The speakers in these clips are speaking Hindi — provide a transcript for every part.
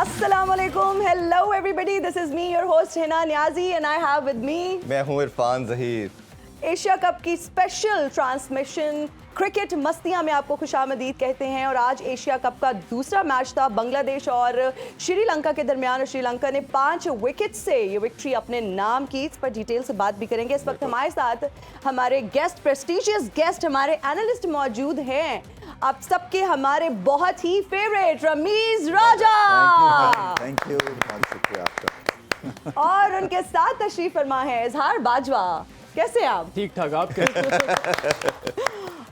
Assalamu alaikum. Hello everybody. This is me, your host Hina Niazi, and I have with me मैं हूँ इरफान ज़हीर। एशिया कप की स्पेशल ट्रांसमिशन क्रिकेट मस्तियां में आपको खुशामदीद कहते हैं। और आज एशिया कप का दूसरा मैच था बांग्लादेश और श्रीलंका के दरमियान, और श्रीलंका ने 5 विकेट से ये विक्ट्री अपने नाम की। इस पर डिटेल से बात भी करेंगे। इस वक्त हमारे साथ हमारे गेस्ट, प्रेस्टिजियस गेस्ट, हमारे एनालिस्ट मौजूद हैं। आप सबके हमारे बहुत ही favourite Rameez Raja. Thank you, बहुत शुक्रिया आपका। और उनके साथ तशरीफ फरमा है इजहार बाजवा। कैसे हैं आप? ठीक ठाक, आप कैसे?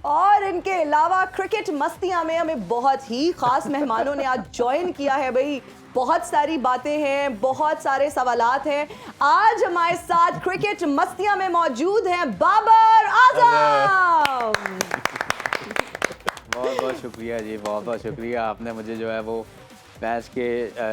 और इनके अलावा क्रिकेट मस्तियां में हमें बहुत ही खास मेहमानों ने आज ज्वाइन किया है। भाई बहुत सारी बातें हैं, बहुत सारे सवालात हैं। आज हमारे साथ क्रिकेट मस्तियां में मौजूद हैं बाबर आजम। बहुत बहुत शुक्रिया जी, बहुत बहुत शुक्रिया। आपने मुझे जो है वो मैच के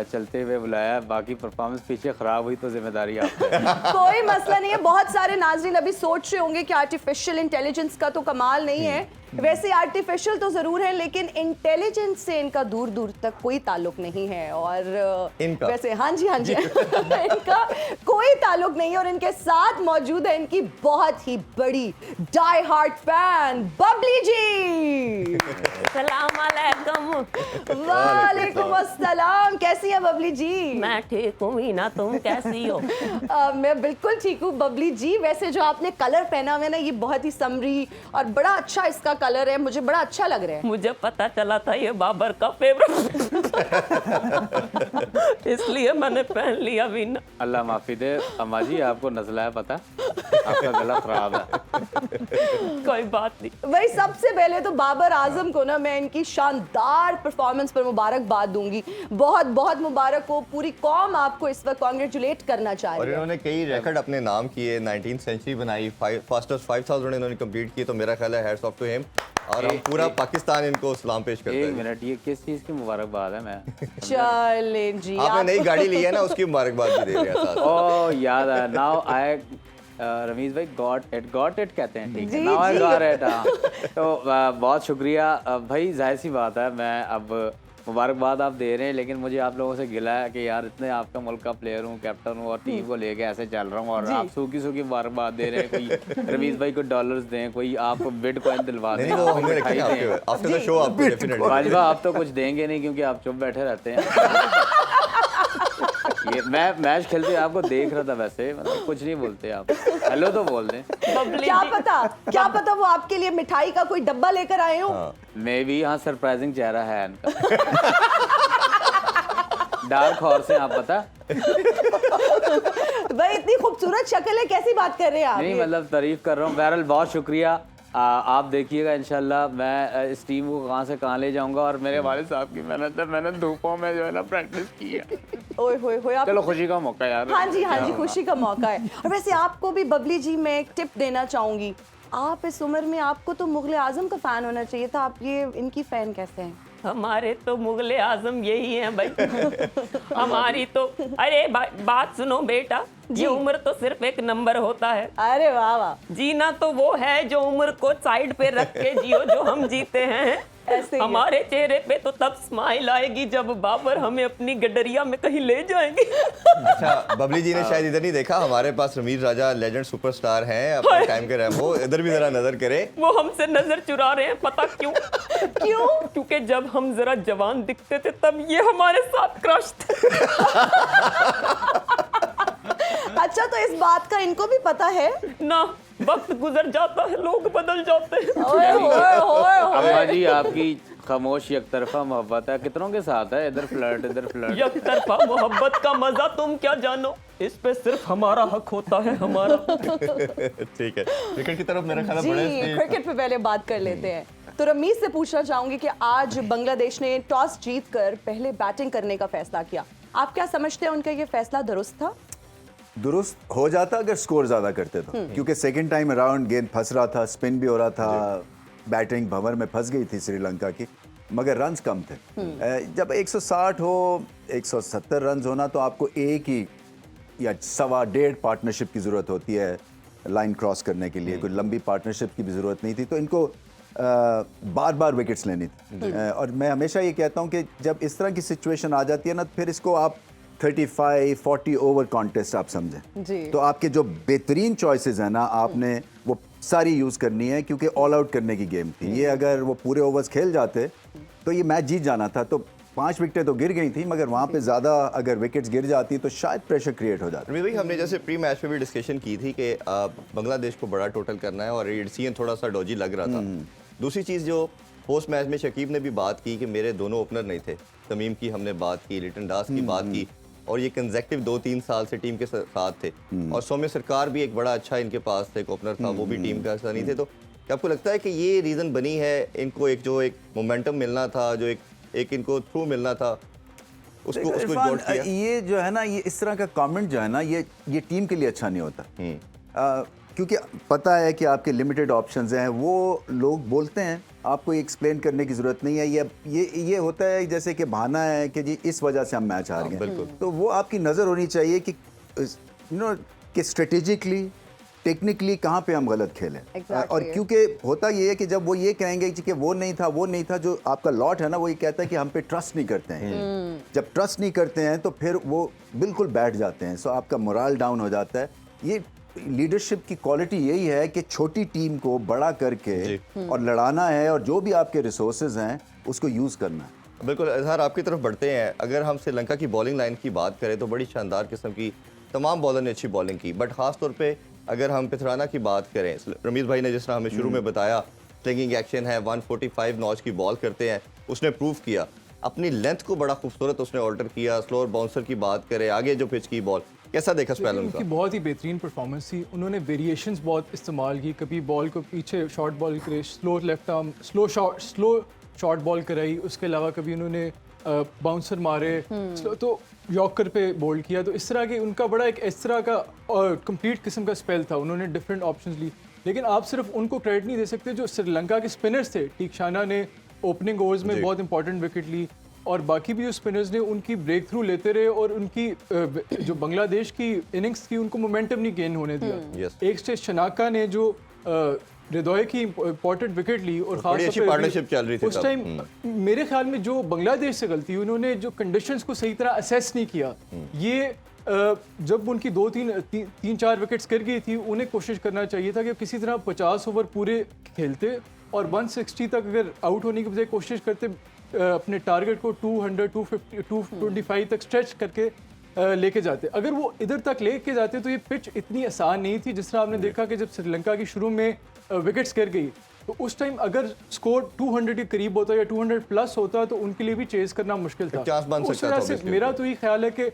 चलते हुए बुलाया। बाकी परफॉर्मेंस पीछे ख़राब हुई तो जिम्मेदारी आपकी है। कोई मसला नहीं है। बहुत सारे नाज़रीन अभी सोच रहे होंगे कि आर्टिफिशियल इंटेलिजेंस का तो कमाल नहीं है। वैसे आर्टिफिशियल तो ज़रूर है, लेकिन इंटेलिजेंस से इनका दूर दूर तक कोई ताल्लुक नहीं है। और इनका वैसे हाँ जी इनका कोई ताल्लुक नहीं है। और इनके साथ मौजूद है इनकी बहुत ही बड़ी डाई हार्ट फैन बबली जी। सलाम अलैकुम। वालेकुम अस्सलाम। कैसी है बबली जी? मैं ठीक हूँ मीना, तुम कैसी हो? मैं बिल्कुल ठीक हूँ बबली जी। वैसे जो आपने कलर पहना हुआ है ना, ये बहुत ही समरी और बड़ा अच्छा इसका कलर है। मुझे बड़ा अच्छा लग रहा है। मुझे पता चला था ये बाबर का फेवरेट इसलिए मैंने पहन लिया मीना। अल्लाह माफ़ी दे अम्मा जी, आपको नज़ला है पता, आपका गला ख़राब है। कोई बात नहीं। भाई सबसे पहले तो बाबर आजम को ना मैं इनकी शानदार परफॉर्मेंस पर मुबारकबाद दूंगी। बहुत बहुत मुबारक हो। पूरी कौम आपको इस वक्त कॉन्ग्रेचुलेट करना चाह और रही है। इन्होंने कई रिकॉर्ड अपने नाम किए। 19th सेंचुरी बनाई, फास्टेस्ट 5000 इन्होंने कंप्लीट किए। तो मेरा ख्याल है हैट्स ऑफ टू हिम। और हम पूरा पाकिस्तान इनको सलाम पेश करते एक हैं। मिनट, ये किस चीज़ की मुबारकबाद है? मैं चलें जी। आपने नई गाड़ी ली है ना, उसकी मुबारकबाद भी दे रहे हैं साथ। ओह याद है, नाउ आई रमीज भाई गॉट इट कहते हैं, ठीक है, जी, नाउ आई जी। Got it. तो बहुत शुक्रिया भाई। जाहिर सी बात है, मैं अब मुबारकबाद आप दे रहे हैं, लेकिन मुझे आप लोगों से गिला है कि यार इतने आपका मुल्क का प्लेयर हूँ, कैप्टन हूँ और टीम को लेके ऐसे चल रहा हूँ, और आप सूखी सूखी मुबारकबाद दे रहे हैं। कोई रमीज भाई को डॉलर्स दें, कोई आपको बिटकॉइन दिलवा दें, नहीं, वो हमें मिठाई रखेंगे दें। आपके आफ्टर द शो आपको डेफिनेटली। बाजवा आप तो कुछ देंगे नहीं क्योंकि आप चुप बैठे रहते हैं। ये मैं मैच खेलते आपको देख रहा था, वैसे मतलब कुछ नहीं बोलते आप, हेलो तो बोल दें। क्या पता वो आपके लिए मिठाई का कोई डब्बा लेकर आए हो। मे भी हाँ, सरप्राइजिंग चेहरा है इनका। डार्क हॉर्स है, आप पता? भाई इतनी खूबसूरत शक्ल है, कैसी बात कर रहे हैं आप? नहीं मतलब तारीफ कर रहा हूँ। बहरहाल बहुत शुक्रिया। आप देखिएगा इंशाल्लाह मैं इस टीम को कहाँ से कहाँ ले जाऊंगा। और मेरे वालिद साहब की मेहनत है, मैंने धूपों में जो है ना प्रैक्टिस की है। ओए होए होए, आप चलो खुशी का मौका यार। हाँ जी खुशी का मौका है। और वैसे आपको भी बबली जी मैं एक टिप देना चाहूंगी। आप इस उम्र में आपको तो मुगल आजम का फैन होना चाहिए था। आप ये इनकी फैन कैसे हैं? हमारे तो मुगले आजम यही हैं भाई। हमारी तो अरे बात सुनो बेटा, ये उम्र तो सिर्फ एक नंबर होता है। अरे वाह वाह। जीना तो वो है जो उम्र को साइड पे रख के जियो, जो हम जीते हैं। ऐसे ही है। हमारे चेहरे पे तो तब स्माइल आएगी जब बाबर हमें अपनी गडरिया में कहीं ले जाएंगे। अच्छा, बबली जी ने शायद इधर नहीं देखा, हमारे पास रमीज राजा लेजेंड सुपरस्टार हैं अपने टाइम के रैम्बो। इधर भी जरा नजर करे। वो हमसे नजर चुरा रहे हैं, पता क्यों? क्यों? क्योंकि जब हम जरा जवान दिखते थे तब ये हमारे साथ क्रश थे। अच्छा, तो इस बात का इनको भी पता है ना, वक्त गुजर जाता है, लोग बदल जाते हैं। ओए होए होए होए। अम्मा जी आपकी खामोश एक तरफा मोहब्बत है, कितनों के साथ है, इधर फ्लर्ट इधर फ्लर्ट। एक तरफा मोहब्बत का मजा तुम क्या जानो, इस पे सिर्फ हमारा हक होता है, हमारा। ठीक है, क्रिकेट की तरफ मेरा ख्याल है जी, बड़े क्रिकेट पे पहले बात कर लेते हैं। तो रमीज से पूछना चाहूंगी कि आज बांग्लादेश ने टॉस जीतकर पहले बैटिंग करने का फैसला किया। आप क्या समझते हैं, उनका ये फैसला दुरुस्त था? दुरुस्त हो जाता अगर स्कोर ज़्यादा करते तो, क्योंकि सेकंड टाइम अराउंड गेंद फंस रहा था, स्पिन भी हो रहा था, बैटिंग भंवर में फंस गई थी श्रीलंका की, मगर रन्स कम थे। जब 160 हो, 170 रन्स होना, तो आपको एक ही या 1.25 पार्टनरशिप की ज़रूरत होती है लाइन क्रॉस करने के लिए। कोई लंबी पार्टनरशिप की भी ज़रूरत नहीं थी। तो इनको बार बार विकेट्स लेनी थी। और मैं हमेशा ये कहता हूँ कि जब इस तरह की सिचुएशन आ जाती है ना, फिर इसको आप 35-40 ओवर कॉन्टेस्ट आप जी। समझें। तो आपके जो बेहतरीन चॉइसेस हैं ना, आपने वो सारी यूज़ करनी है, क्योंकि ऑल आउट करने की गेम थी ये। अगर वो पूरे ओवर्स खेल जाते तो ये मैच जीत जाना था। तो 5 विकेटें तो गिर गई थी, मगर वहाँ पे ज़्यादा अगर विकेट्स गिर जाती तो शायद प्रेशर क्रिएट हो जाता। रमीज भाई, हमने जैसे प्री मैच में भी डिस्कशन की थी कि बांग्लादेश को बड़ा टोटल करना है और एडसीएन थोड़ा सा डॉजी लग रहा था। दूसरी चीज़ जो पोस्ट मैच में शकीब ने भी बात की कि मेरे दोनों ओपनर नहीं थे। तमीम की हमने बात की, लिटन दास की बात की, और ये कंजेक्टिव 2-3 साल से टीम के साथ थे। और सौम्य सरकार भी एक बड़ा अच्छा इनके पास एक ओपनर था, वो भी टीम का हिस्सा नहीं थे। तो क्या आपको लगता है कि ये रीज़न बनी है इनको एक मोमेंटम मिलना था, जो एक इनको थ्रू मिलना था, उसको इरफान, इग्नोर किया? ये जो है ना, ये इस तरह का कमेंट जो है ना, ये टीम के लिए अच्छा नहीं होता। क्योंकि पता है कि आपके लिमिटेड ऑप्शंस हैं, वो लोग बोलते हैं, आपको एक्सप्लेन करने की ज़रूरत नहीं है। ये होता है जैसे कि बहाना है कि जी इस वजह से हम मैच हार गए। बिल्कुल। तो वो आपकी नज़र होनी चाहिए कि कि स्ट्रेटेजिकली, टेक्निकली कहाँ पे हम गलत खेलें। Exactly. और क्योंकि होता ये है कि जब वो ये कहेंगे कि वो नहीं था, जो आपका लॉट है ना, वो ये कहता है कि हम पे ट्रस्ट नहीं करते हैं। जब ट्रस्ट नहीं करते हैं तो फिर वो बिल्कुल बैठ जाते हैं। सो आपका मोरल डाउन हो जाता है। ये लीडरशिप की क्वालिटी यही है कि छोटी टीम को बड़ा करके और लड़ाना है, और जो भी आपके रिसोर्सेज हैं उसको यूज़ करना है। बिल्कुल अजहर, आपकी तरफ बढ़ते हैं। अगर हम श्रीलंका की बॉलिंग लाइन की बात करें तो बड़ी शानदार किस्म की तमाम बॉलर ने अच्छी बॉलिंग की, बट खास तौर पे अगर हम पिथराना की बात करें, रमीज भाई ने जिस तरह हमें शुरू में बताया, स्लिंगिंग एक्शन है, 145 नॉच की बॉल करते हैं, उसने प्रूव किया अपनी लेंथ को, बड़ा खूबसूरत उसने ऑल्टर किया। स्लोअर बाउंसर की बात करें, आगे जो पिच की बॉल, कैसा देखा स्पेल उनकी उनका? बहुत ही बेहतरीन परफॉर्मेंस थी। उन्होंने वेरिएशंस बहुत इस्तेमाल की, कभी बॉल को पीछे शॉर्ट बॉल करे, slow left arm, slow short ball कराई, उसके अलावा कभी उन्होंने बाउंसर मारे, तो यॉर्कर पे बोल्ड किया। तो इस तरह के उनका बड़ा एक इस तरह का कंप्लीट किस्म का स्पेल था। उन्होंने डिफरेंट ऑप्शंस ली, लेकिन आप सिर्फ उनको क्रेडिट नहीं दे सकते जो श्रीलंका के स्पिनर्स थे। टीक्षाना ने ओपनिंग ओवर्स में बहुत इंपॉर्टेंट विकेट ली, और बाकी भी जो स्पिनर्स ने उनकी ब्रेक थ्रू लेते रहे, और उनकी जो बांग्लादेश की इनिंग्स थी उनको मोमेंटम नहीं गेन होने दिया। एक स्टेज शनाका ने जो हृदय की इंपॉर्टेंट विकेट ली, और बड़ी अच्छी पार्टनरशिप चल रही थी उस टाइम मेरे ख्याल में जो बांग्लादेश से गलती, उन्होंने जो कंडीशंस को सही तरह असेस नहीं किया। ये जब उनकी 3-4 विकेट्स गिर गई थी, उन्हें कोशिश करना चाहिए था कि किसी तरह 50 ओवर पूरे खेलते और 160 तक अगर आउट होने की बजाय कोशिश करते, अपने टारगेट को 200, 250, 225 तक स्ट्रेच करके लेके जाते। अगर वो इधर तक लेके जाते तो ये पिच इतनी आसान नहीं थी। जिस तरह आपने देखा कि जब श्रीलंका की शुरू में विकेट्स गिर गई, तो उस टाइम अगर स्कोर 200 के करीब होता या 200 प्लस होता तो उनके लिए भी चेस करना मुश्किल था। चांस बन उस सकता तरह था से obviously। मेरा तो ये ख्याल है कि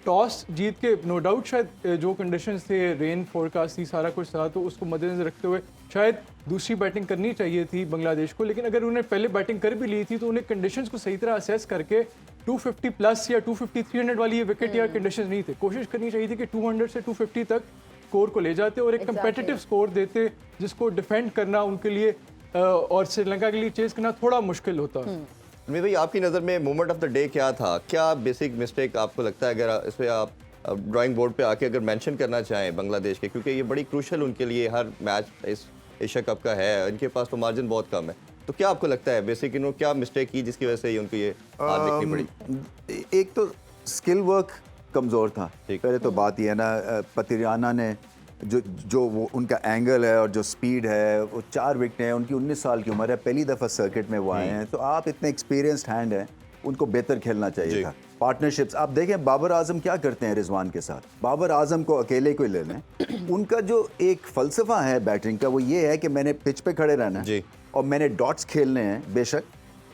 टॉस जीत के, नो डाउट शायद जो कंडीशंस थे, रेन फोरकास्ट थी, सारा कुछ था, तो उसको मद्देनजर रखते हुए शायद दूसरी बैटिंग करनी चाहिए थी बांग्लादेश को। लेकिन अगर उन्हें पहले बैटिंग कर भी ली थी तो उन्हें कंडीशंस को सही तरह असेस करके 250 प्लस या 250, 300 वाली ये विकेट या कंडीशंस नहीं थे। कोशिश करनी चाहिए थी कि 200 से 250 तक स्कोर को ले जाते और एक कंपेटिटिव स्कोर देते, जिसको डिफेंड करना उनके लिए और श्रीलंका के लिए चेस करना थोड़ा मुश्किल होता। रमीज भाई, आपकी नज़र में मोमेंट ऑफ द डे क्या था? क्या बेसिक मिस्टेक आपको लगता है, अगर इस पर आप ड्राइंग बोर्ड पे आके अगर मेंशन करना चाहें बांग्लादेश के, क्योंकि ये बड़ी क्रूशल उनके लिए हर मैच इस एशिया कप का है, इनके पास तो मार्जिन बहुत कम है, तो क्या आपको लगता है बेसिक इन्होंने क्या मिस्टेक की जिसकी वजह से उनको ये हार देखनी पड़ी? एक तो स्किल वर्क कमज़ोर था। पहले तो बात यह है ना, पतिरियाना ने जो वो उनका एंगल है और जो स्पीड है, वो 4 विकेट हैं, उनकी 19 साल की उम्र है, पहली दफ़ा सर्किट में वो आए हैं, तो आप इतने एक्सपीरियंस्ड हैंड हैं, उनको बेहतर खेलना चाहिए था। पार्टनरशिप्स आप देखें, बाबर आजम क्या करते हैं रिजवान के साथ। बाबर आजम को अकेले को ले लें, उनका जो एक फ़लसफ़ा है बैटिंग का, वो ये है कि मैंने पिच पे खड़े रहना है और मैंने डॉट्स खेलने हैं। बेशक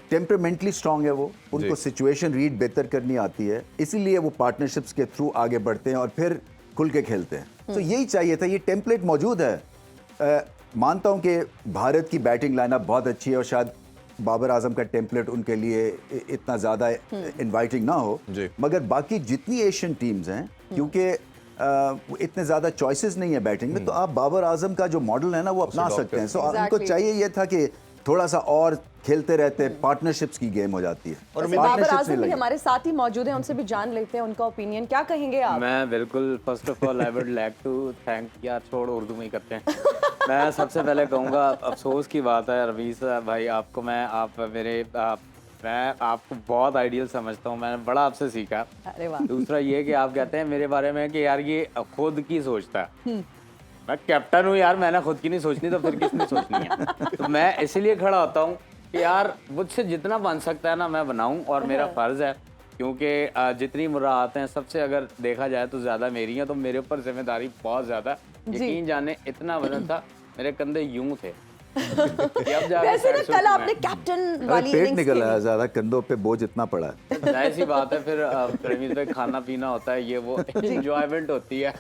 टेम्परामेंटली स्ट्रांग है वो, उनको सिचुएशन रीड बेहतर करनी आती है, इसीलिए वो पार्टनरशिप्स के थ्रू आगे बढ़ते हैं और फिर खुल के खेलते हैं। तो यही चाहिए था, ये टेम्पलेट मौजूद है। मानता हूँ कि भारत की बैटिंग लाइनअप बहुत अच्छी है और शायद बाबर आजम का टेम्पलेट उनके लिए इतना ज़्यादा इनवाइटिंग ना हो, मगर बाकी जितनी एशियन टीम्स हैं, क्योंकि इतने ज़्यादा चॉइसेस नहीं है बैटिंग में, तो आप बाबर आजम का जो मॉडल है ना वो अपना सकते हैं। सो उनको चाहिए ये था कि थोड़ा सा और खेलते रहते, पार्टनरशिप्स की गेम हो जाती है। और बाबर Partnerships आजम नहीं भी लगी। हमारे साथ ही मौजूद हैं, उनसे भी जान लेते हैं उनका ओपिनियन। क्या कहेंगे आप? मैं बिल्कुल first of all I would like to thank, यार छोड़ उर्दू में ही करते हैं। मैं सबसे पहले कहूँगा अफसोस की बात है रवीश भाई, आपको मैं आपको बहुत आइडियल समझता हूँ, मैंने बड़ा आपसे सीखा। अरे वाह। दूसरा ये कि आप कहते हैं मेरे बारे में कि यार ये खुद की सोचता है। मैं कैप्टन हूँ यार, मैंने खुद की नहीं सोचनी तो फिर किसने सोचनी है? तो मैं इसीलिए खड़ा होता हूँ कि यार मुझसे जितना बन सकता है ना मैं बनाऊँ, और मेरा फ़र्ज़ है, क्योंकि जितनी मुराद हैं सबसे अगर देखा जाए तो ज़्यादा मेरी हैं, तो मेरे ऊपर जिम्मेदारी बहुत ज़्यादा। यकीन जाने इतना वजन था, मेरे कंधे यूं थे। वैसे ना कल आपने कैप्टन वाली पेट इनिंग्स निकल आया खेली। ज़्यादा, कंधों पे बोझ इतना पड़ा है। जाहिर सी बात है, फिर रमीज भाई खाना पीना होता है, ये वो एंजॉयमेंट होती है।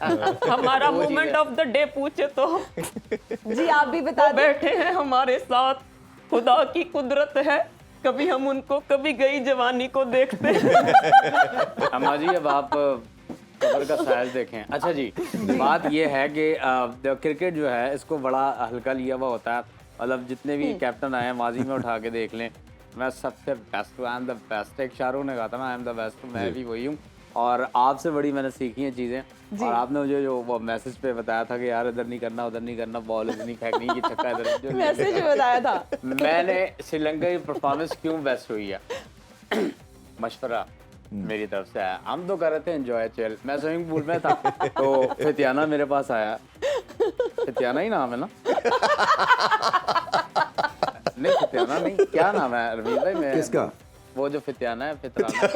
हमारा वो चीज़ मोमेंट है। ऑफ द डे पूछे तो जी आप भी बता दें। बैठे हैं हमारे साथ, खुदा की कुदरत है, कभी हम उनको कभी गई जवानी को देखते हैं। अम्मा जी अब आप कबर का साइज देखें। अच्छा जी, बात ये है कि क्रिकेट जो है इसको बड़ा हल्का लिया हुआ होता है। मतलब जितने भी कैप्टन आए हैं माजी में उठा के देख लें, मैं सबसे बेस्ट हूँ, आई एम द बेस्ट। एक शाहरुख ने कहा था ना, आई एम द बेस्ट, मैं भी वही हूँ। और आपसे बड़ी मैंने सीखी हैं चीज़ें, और आपने मुझे जो वो मैसेज पे बताया था कि यार इधर नहीं करना उधर नहीं करना, बॉल इधर नहीं फेंकनी, ये छक्का इधर, जो मैसेज बताया था। मैंने श्रीलंका की परफॉर्मेंस क्यों बेस्ट हुई है, मशवरा मेरी तरफ से आया। हम तो कर रहे थे एंजॉय चिल, मैं स्विमिंग पूल में था तो फितियाना मेरे पास आया, फितियाना ही नाम है ना? नहीं फितियाना नहीं, क्या नाम है रवीज भाई? मैं किसका? वो जो फितियाना है, फितराना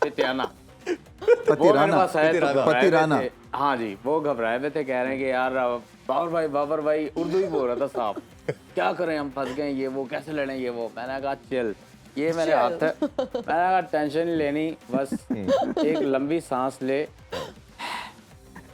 फितियाना, वो मेरे पतिराना, पास आए तो घबराए हुए पतिराना। थे। हाँ जी, वो घबराए हुए थे, कह रहे हैं कि यार बाबर भाई उर्दू ही बोल रहा था साहब, क्या करें हम फंस गए, ये वो कैसे लड़ें, ये वो। मैंने कहा चिल, ये मेरे हाथ है। मैंने कहा टेंशन नहीं लेनी, बस एक लंबी सांस ले।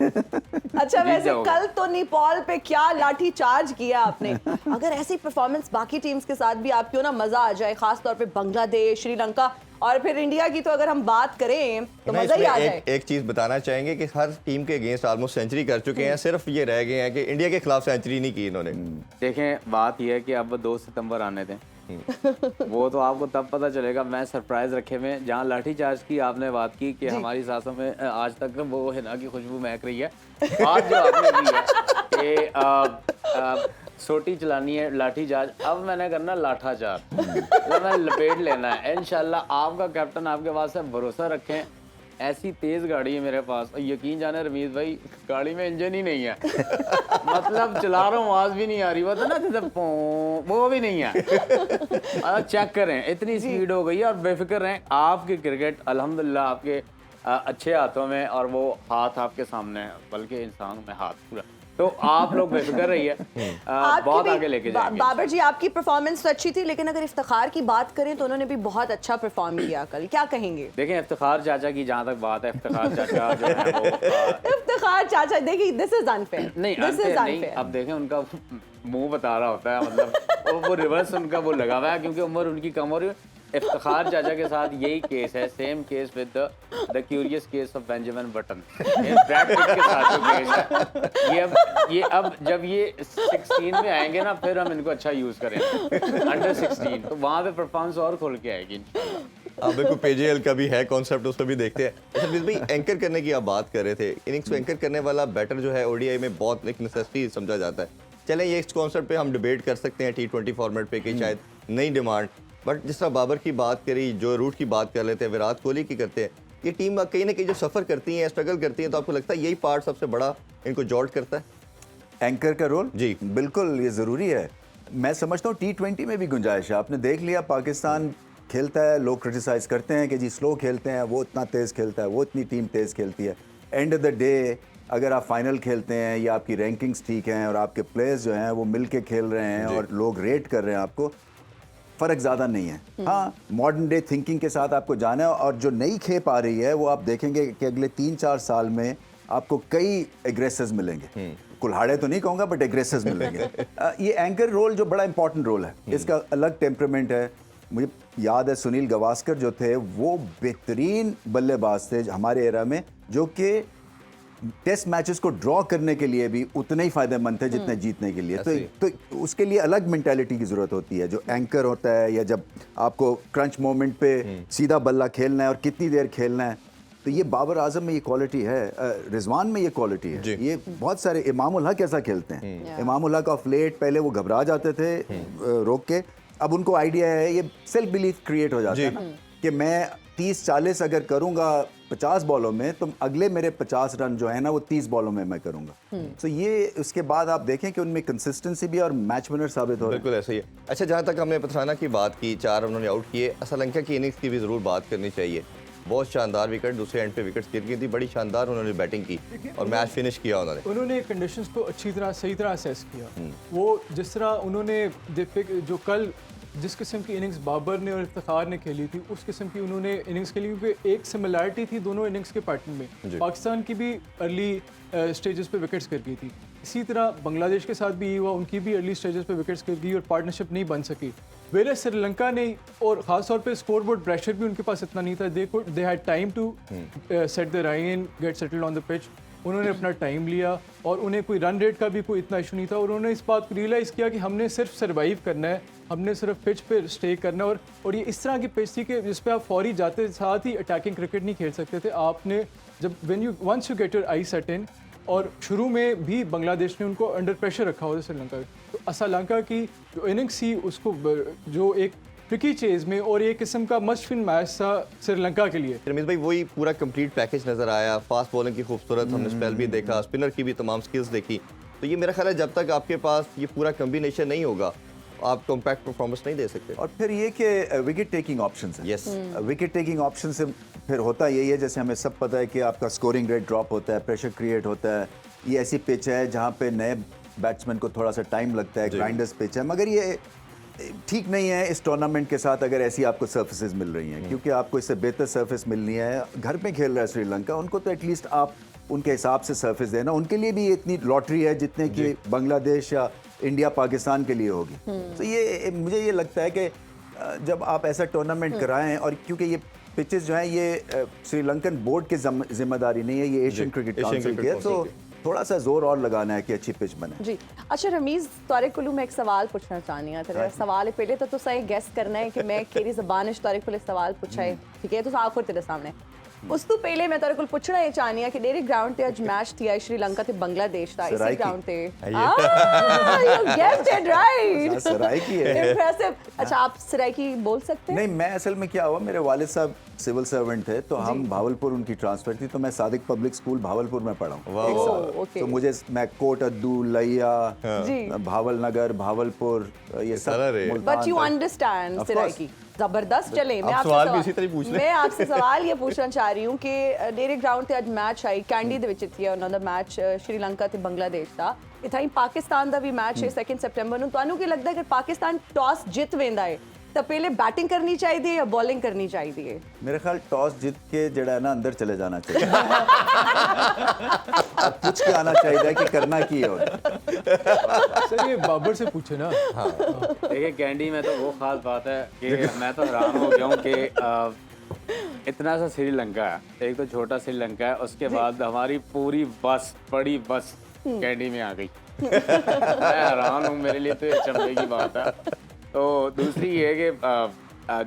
अच्छा वैसे जाओगे। कल तो नेपाल पे क्या लाठी चार्ज किया आपने। अगर ऐसी परफॉर्मेंस बाकी टीम्स के साथ भी आपकी हो ना, मजा आ जाए, खास तौर पे बांग्लादेश, श्रीलंका और फिर इंडिया की तो अगर हम बात करें तो ना, मजा ही इसमें आ जाए। एक चीज बताना चाहेंगे कि हर टीम के अगेंस्ट ऑलमोस्ट सेंचुरी कर चुके हैं, सिर्फ ये रह गए हैं कि इंडिया के खिलाफ सेंचुरी नहीं की इन्होंने। देखें बात यह है कि अब 2 सितंबर आने दें, वो तो आपको तब पता चलेगा। मैं सरप्राइज रखे में, जहाँ लाठी चार्ज की आपने बात की कि हमारी सांसों में आज तक वो हिना की खुशबू महक रही है। बात जो आपने की है कि सोटी चलानी है, लाठी चार्ज, अब मैंने करना लाठा चार्ज, मैंने लपेट लेना है इंशाल्लाह। आपका कैप्टन आपके पास है, भरोसा रखें। ऐसी तेज गाड़ी है मेरे पास, और यकीन जाने रमीज भाई गाड़ी में इंजन ही नहीं है। मतलब चला रहा हूँ आवाज भी नहीं आ रही, वो ना वो भी नहीं है। चेक करें, इतनी स्पीड हो गई है। और बेफिक्र रहें, आपकी क्रिकेट अल्हम्दुलिल्लाह आपके अच्छे हाथों में, और वो हाथ आपके सामने है, बल्कि इंसान में हाथ पूरा। तो आप लोग बेफिक्र रहिए, बहुत आगे लेके जाएंगे। बाबर जी आपकी परफॉर्मेंस तो अच्छी थी, लेकिन अगर इफ्तिखार की बात करें तो उन्होंने भी बहुत अच्छा परफॉर्म किया कल, क्या कहेंगे? देखें इफ्तिखार चाचा की जहाँ तक बात है, इफ्तिखार चाचा जो है वो इफ्तिखार चाचा, देखिए दिस इज अनफेयर, नहीं दिस इज नहीं, अनफेयर। अब देखें उनका मुंह बता रहा होता है, मतलब वो रिवर्स उनका वो लगा हुआ है, क्योंकि उम्र उनकी कम हो रही है। इफ्तिखार चाचा के साथ यही केस है, same case with the curious case of Benjamin button, Brad Pitt के साथ जो केस है। ये अब जब ये 16 में आएंगे ना, फिर हम इनको अच्छा यूज करेंगे, अंडर 16, तो वहाँ पे परफॉर्मेंस और खुल के आएगी इंशाल्लाह। अब बिल्कुल पेजेएल का भी है कॉन्सेप्ट, उसको भी देखते हैं। अच्छा भाई, एंकर करने की आप बात कर रहे थे, इनिंग्स को एंकर करने वाला बैटर जो है ओडीआई में बहुत एक नेसेसिटी समझा जाता है। चलें ये इस कॉन्सेप्ट पे हम डिबेट कर सकते हैं T20 फॉर्मेट पे कि शायद नई डिमांड, बट जिस तरह बाबर की बात करी, जो रूट की बात कर लेते हैं, विराट कोहली की करते हैं, ये टीम कहीं ना कहीं जो सफ़र करती हैं, स्ट्रगल करती हैं, तो आपको लगता है यही पार्ट सबसे बड़ा इनको जॉल्ट करता है? एंकर का रोल जी बिल्कुल ये ज़रूरी है। मैं समझता हूँ T20 में भी गुंजाइश है। आपने देख लिया पाकिस्तान खेलता है, लोग क्रिटिसाइज़ करते हैं कि जी स्लो खेलते हैं, वो इतना तेज़ खेलता है, वो इतनी टीम तेज़ खेलती है। एंड ऑफ द डे अगर आप फाइनल खेलते हैं या आपकी रैंकिंग्स ठीक हैं और आपके प्लेयर्स जो हैं वो मिल के खेल रहे हैं और लोग रेट कर रहे हैं आपको, फ़र्क ज़्यादा नहीं है। हाँ, मॉडर्न डे थिंकिंग के साथ आपको जाना है, और जो नई खेप आ रही है वो आप देखेंगे कि अगले 3-4 साल में आपको कई एग्रेसर्स मिलेंगे। कुल्हाड़े तो नहीं कहूँगा, बट एग्रेसर्स मिलेंगे। ये एंकर रोल जो बड़ा इंपॉर्टेंट रोल है, इसका अलग टेम्परामेंट है। मुझे याद है सुनील गावस्कर जो थे वो बेहतरीन बल्लेबाज थे हमारे एरा में, जो कि टेस्ट मैचेस को ड्रॉ करने के लिए भी उतने ही फायदेमंद थे जितने जीतने के लिए। तो उसके लिए अलग मेंटालिटी की ज़रूरत होती है, जो एंकर होता है, या जब आपको क्रंच मोमेंट पे सीधा बल्ला खेलना है और कितनी देर खेलना है। तो ये बाबर आजम में ये क्वालिटी है, रिजवान में ये क्वालिटी है। ये बहुत सारे, इमाम उल हक ऐसा खेलते हैं। इमाम उल हक ऑफ लेट पहले वो घबरा जाते थे रोक के, अब उनको आइडिया है, ये सेल्फ बिलीफ क्रिएट हो जाता है ना कि मैं 30-40 अगर करूंगा 50 बॉलों में, तो अगले मेरे 50 रन जो है ना वो 30 बॉलों में मैं करूंगा। तो ये उसके बाद आप देखें कि उनमें कंसिस्टेंसी भी और मैच विनर साबित हो रहा है। बिल्कुल ऐसा ही है। अच्छा, जहाँ तक हमने पथराना की बात की, 4 उन्होंने आउट किए, श्रीलंका की इनिंग्स की भी ज़रूर बात करनी चाहिए। बहुत शानदार विकेट, दूसरे एंड पे विकेट गिर गई थी, बड़ी शानदार उन्होंने बैटिंग की और मैच फिनिश किया उन्होंने कंडीशंस को अच्छी तरह, सही तरह असेस किया। वो जिस तरह उन्होंने जो कल जिस किस्म की इनिंग्स बाबर ने और इफ्तिखार ने खेली थी, उस किस्म की उन्होंने इनिंग्स खेली, क्योंकि एक सिमिलरिटी थी दोनों इनिंग्स के पैटर्न में। पाकिस्तान की भी अर्ली स्टेजेस पे विकेट्स गिर गई थी, इसी तरह बांग्लादेश के साथ भी ये हुआ, उनकी भी अर्ली स्टेजेस पे विकेट्स गिर गई और पार्टनरशिप नहीं बन सकी। वेरे श्रीलंका ने, और ख़ास तौर पे स्कोर बोर्ड प्रेशर भी उनके पास इतना नहीं था। They had time to set the line, get settled on the pitch. उन्होंने अपना टाइम लिया और उन्हें कोई रन रेट का भी कोई इतना इशू नहीं था, और उन्होंने इस बात को रियलाइज़ किया कि हमने सिर्फ सर्वाइव करना है, हमने सिर्फ पिच पे स्टे करना है। और ये इस तरह की पिच थी कि जिस पे आप फौरी जाते साथ ही अटैकिंग क्रिकेट नहीं खेल सकते थे। आपने जब once you get your eye set in, और शुरू में भी बांग्लादेश ने उनको अंडर प्रेशर रखा हुआ था श्रीलंका, तो श्रीलंका की जो इनिंग्स थी उसको जो एक ट्रिकी चेज में, और एक किस्म का मस्ट विन मैच था श्रीलंका के लिए। रमीज भाई, वही पूरा कंप्लीट पैकेज नजर आया। फास्ट बॉलिंग की खूबसूरत हमने स्पेल भी देखा, स्पिनर की भी तमाम स्किल्स देखी। तो ये मेरा ख्याल है जब तक आपके पास ये पूरा कम्बिनेशन नहीं होगा, आप कॉम्पैक्ट परफॉर्मेंस नहीं दे सकते। और फिर ये कि विकेट टेकिंग ऑप्शन है। यस, विकेट टेकिंग ऑप्शन से फिर होता यही है, जैसे हमें सब पता है कि आपका स्कोरिंग रेट ड्रॉप होता है, प्रेशर क्रिएट होता है। ये ऐसी पिच है जहाँ पे नए बैट्समैन को थोड़ा सा टाइम लगता है, ग्राइंडर्स पिच है, मगर ये ठीक नहीं है इस टूर्नामेंट के साथ अगर ऐसी आपको सर्फेसेस मिल रही हैं, क्योंकि आपको इससे बेहतर सर्फेस मिलनी है। घर पे खेल रहा है श्रीलंका, उनको तो एटलीस्ट आप उनके हिसाब से सर्फेस देना। उनके लिए भी इतनी लॉटरी है जितने कि बांग्लादेश या इंडिया पाकिस्तान के लिए होगी। तो ये मुझे ये लगता है कि जब आप ऐसा टूर्नामेंट कराएं, और क्योंकि ये पिचेस जो हैं ये श्रीलंकन बोर्ड की जिम्मेदारी नहीं है, ये एशियन क्रिकेट काउंसिल की है, तो थोड़ा सा जोर और लगाना है कि अच्छी पिच बने। जी अच्छा रमीज, तारिक कुल्लू मैं एक सवाल पूछना चाहनी है। तेरा सवाल है पहले तो सही गैस करना है कि मैं केरी ज़बान तारिक कुल सवाल पूछा है, ठीक है? तो आखिर तेरे सामने उस तो पहले मैं तारिक कुल पूछना ये चाहनी है कि डेरे ग्राउंड ते आज मैच थी श्रीलंका ते बांग्लादेश दा, इसी ग्राउंड ते। You guessed it right, Saraiki है। इंप्रेसिव। अच्छा, आप सराइकी बोल सकते हैं? नहीं, मैं असल में क्या हुआ, मेरे वालिद साहब सिविल सर्वेंट थे, तो हम भावलपुर, उनकी ट्रांसफर थी, तो मैं सादिक पब्लिक स्कूल भावलपुर में पढ़ा हूँ एक साल। तो मुझे मैं कोट अद्दू, लैया, भावल नगर, भावलपुर, ये सब। बट यू अंडरस्टैंड सराइकी जबरदस्त। चले मैं सवाल भी इसी तरह पूछ लें। मैं आपसे सवाल ये पूछना चाह रही हूँ कि डेरे ग्राउंड ते आज मैच आई कैंडी दे विच थी उन्होंने मैच श्रीलंका ते बांग्लादेश दा, इथाई पाकिस्तान दा भी मैच है 2 सितंबर ਨੂੰ। ਤੁਹਾਨੂੰ ਕੀ ਲੱਗਦਾ ਕਿ ਪਾਕਿस्तान टॉस जित वेंदा है तो पहले बैटिंग करनी चाहिए या बॉलिंग करनी चाहिए? मेरे ख्याल टॉस जीत के जड़ा है ना अंदर चले जाना चाहिए अब पूछ के आना चाहिए कि करना की है। सर ये बाबर से पूछे ना। देखिए कैंडी में तो वो खास बात है कि मैं तो हैरान हो गया हूँ कि इतना सा श्रीलंका है, एक तो छोटा श्रीलंका है, उसके बाद हमारी पूरी बस, बड़ी बस कैंडी में आ गई। मैं हैरान हूँ, मेरे लिए तो ये चंभे की बात है। तो दूसरी ये है कि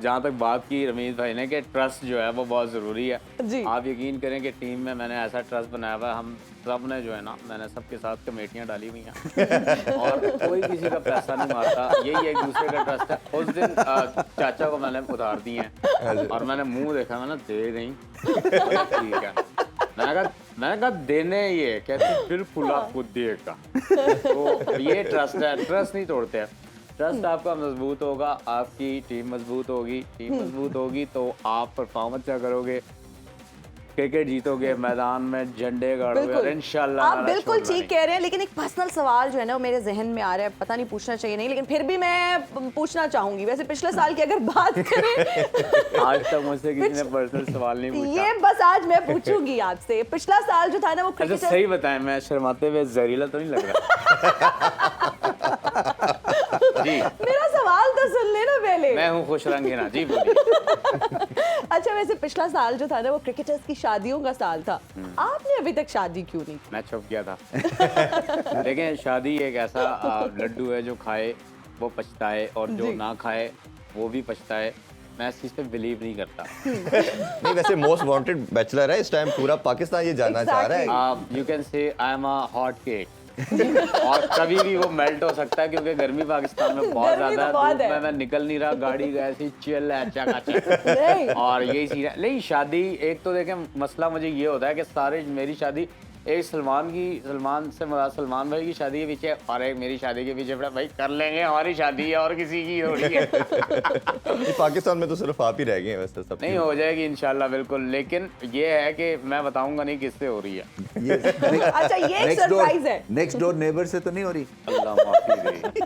जहाँ तक बात की रमीज भाई ने कि ट्रस्ट जो है वो बहुत ज़रूरी है। जी। आप यकीन करें कि टीम में मैंने ऐसा ट्रस्ट बनाया हुआ है, हम सब ने जो है ना, मैंने सबके साथ कमेटियाँ डाली हुई हैं और कोई किसी का पैसा नहीं मारता, यही एक दूसरे का ट्रस्ट है। उस दिन चाचा को मैंने उधार दिए हैं और मैंने मुंह देखा, मैंने दे नहीं, ठीक है। मैंने कहा देने, ये कहते बिल्कुल आप खुद दिएगा। तो ये ट्रस्ट है, ट्रस्ट नहीं तोड़ते हैं। ट्रस्ट आपका मजबूत होगा, आपकी टीम मजबूत होगी, टीम मजबूत होगी तो आप परफॉर्मेंस क्या करोगे, क्रिकेट जीतोगे, मैदान में झंडे गाड़ोगे और इंशाल्लाह। आप बिल्कुल ठीक कह रहे हैं, लेकिन एक पर्सनल सवाल जो है ना वो मेरे जहन में आ रहा है, पता नहीं पूछना चाहिए नहीं, लेकिन फिर भी मैं पूछना चाहूंगी। वैसे पिछले साल की अगर बात करें आज तक मुझसे किसी ने पर्सनल सवाल नहीं पूछा। ये बस आज मैं पूछूंगी आपसे। पिछला साल जो था ना वो अच्छा क्रिकेट, सही बताएं, मैं शर्माते हुए जहरीला तो नहीं लग रहा? जी मेरा सवाल तो सुन लेना पहले। मैं हूँ खुश रंगीना। जी बोलिए। अच्छा वैसे पिछला साल जो था ना वो क्रिकेटर्स की शादियों का साल था, आपने अभी तक शादी क्यों नहीं की? मैं छुप गया था। देखें, शादी एक ऐसा लड्डू है जो खाए वो पछताए और जो ना खाए वो भी पछताए। मैं इस चीज़ पे बिलीव नहीं करता। नहीं, वैसे मोस्ट वांटेड बैचलर है इस टाइम, पूरा पाकिस्तान ये जानना चाह रहा है। आप you can say I am a hot cake. और कभी भी वो मेल्ट हो सकता है क्योंकि गर्मी पाकिस्तान में बहुत गर्मी ज्यादा तो है। बहुत धूप है। में मैं निकल नहीं रहा, गाड़ी ऐसी चिल है नहीं। और यही सीन है। नहीं, शादी एक तो देखें मसला मुझे ये होता है कि सारे मेरी शादी एक सलमान भाई की शादी के पीछे और एक मेरी शादी के पीछे बड़ा भाई कर लेंगे, हमारी शादी है और किसी की हो रही है। ये पाकिस्तान में तो सिर्फ आप ही रह गए हैं वैसे सब। नहीं, हो जाएगी इंशाल्लाह बिल्कुल, लेकिन ये है कि मैं बताऊंगा नहीं किससे हो रही है। ये अच्छा ये एक सरप्राइज है। नेक्स्ट डोर नेबर से तो नहीं हो रही? अल्लाह माफी दे।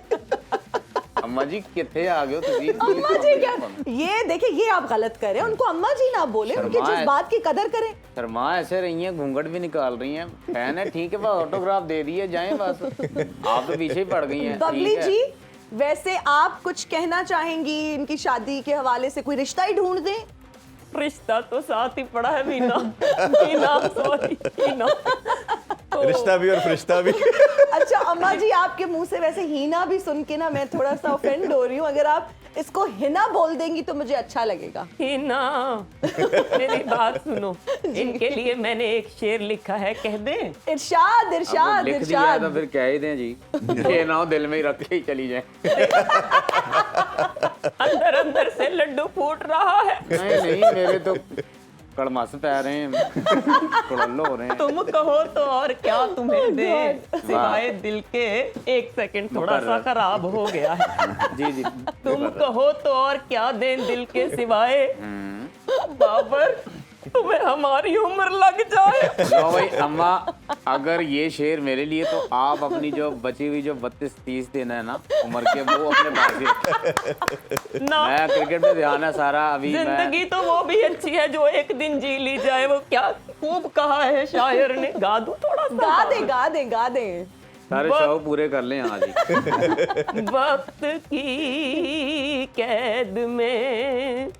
अम्मा जी कितने आ गए हो तुसी? अम्मा जी क्या, ये देखिए ये आप गलत कर रहे हैं, उनको अम्मा जी ना बोले, उनके शर्मा है। जज्बात की कदर करें। शर्मा ऐसे रही हैं, घूंघट भी निकाल रही हैं। फैन है ठीक है, बस ऑटोग्राफ दे दिए जाएं बस। आप तो पीछे ही पड़ गई हैं। बबली ठीक है। जी वैसे आप कुछ कहना चाहेंगी इनकी शादी के हवाले से, कोई रिश्ता ही ढूंढ दें? रिश्ता तो साथ ही पड़ा है मीना। मीना सॉरी मीना। तो रिश्ता भी और फरिश्ता भी। अच्छा अम्मा जी आपके मुंह से वैसे हीना भी सुन के ना मैं थोड़ा सा ऑफेंड हो रही हूँ, अगर आप इसको हिना बोल देंगी तो मुझे अच्छा लगेगा। हिना मेरी बात सुनो, इनके लिए मैंने एक शेर लिखा है, कह दें? इरशाद अब इरशाद लिख दिया है इरशाद। तो फिर क्या ही दें जी। ये ना हो दिल में ही रख के ही चली जाए। अंदर अंदर से लड्डू फूट रहा है। नहीं नहीं, मेरे तो कड़मास पै रहे हैं, कुड़ल्लो हो रहे हैं। तुम कहो तो और क्या तुम्हें दे, सिवाय दिल के। एक सेकंड थोड़ा सा खराब हो गया है। जी जी। तुम कहो तो और क्या दें दिल के सिवाय, बाबर तुम्हें हमारी उम्र लग जाए। लो भाई अम्मा, अगर ये शेर मेरे लिए तो आप अपनी जो बची हुई जो 32-30 दिन है ना उम्र के, वो अपने पास ना मैं क्रिकेट में ध्यान है सारा। अभी मैं जिंदगी तो वो भी अच्छी है जो एक दिन जी ली जाए। वो क्या खूब कहा है शायर ने, गा दूं थोड़ा सा? गा दे गा दे गा दे। सारे शौक पूरे कर लें आज ही। वक्त की कैद में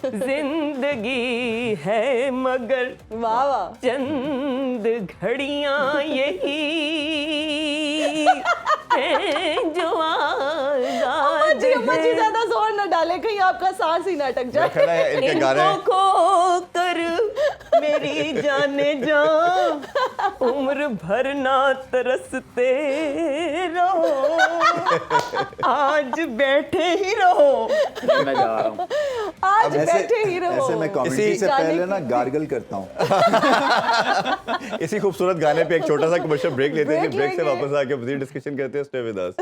जिंदगी है मगर वाह वाह। चंद घड़ियां यही हैं जो आजाद अम्मा जी हैं। ज्यादा जोर न डाले, कहीं आपका सांस ही ना अटक जाए। खड़ा है इनके गाने। इनको खो कर मेरी जाने जा, उम्र भर ना तरसते रहो, आज बैठे ही रहो। मैं जा रहा हूँ। आज अब बैठे ही रहो। ऐसे मैं कमेंट्री से जाने पहले की- ना गार्गल करता हूँ। इसी खूबसूरत गाने पे एक छोटा सा कमर्शियल ब्रेक लेते हैं, ब्रेक ब्रेक से लेंगे। वापस आके मज़ीद डिस्कशन करते हैं। Stay with us.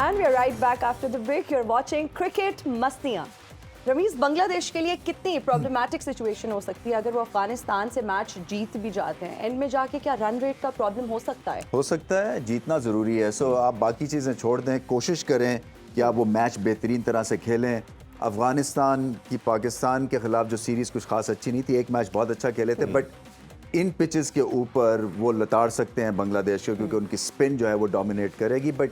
And we are right back after the break. You're watching Cricket मस्तियाँ। रमीज, बांग्लादेश के लिए कितनी प्रॉब्लमेटिक सिचुएशन हो सकती है अगर वो अफगानिस्तान से मैच जीत भी जाते हैं? एंड में जाके क्या रन रेट का प्रॉब्लम हो सकता है? हो सकता है, जीतना ज़रूरी है। सो आप बाकी चीज़ें छोड़ दें, कोशिश करें कि आप वो मैच बेहतरीन तरह से खेलें। अफ़गानिस्तान की पाकिस्तान के ख़िलाफ़ जो सीरीज़ कुछ खास अच्छी नहीं थी, एक मैच बहुत अच्छा खेले थे, बट इन पिचेस के ऊपर वो लताड़ सकते हैं बांग्लादेश को, क्योंकि उनकी स्पिन जो है वो डोमिनेट करेगी। बट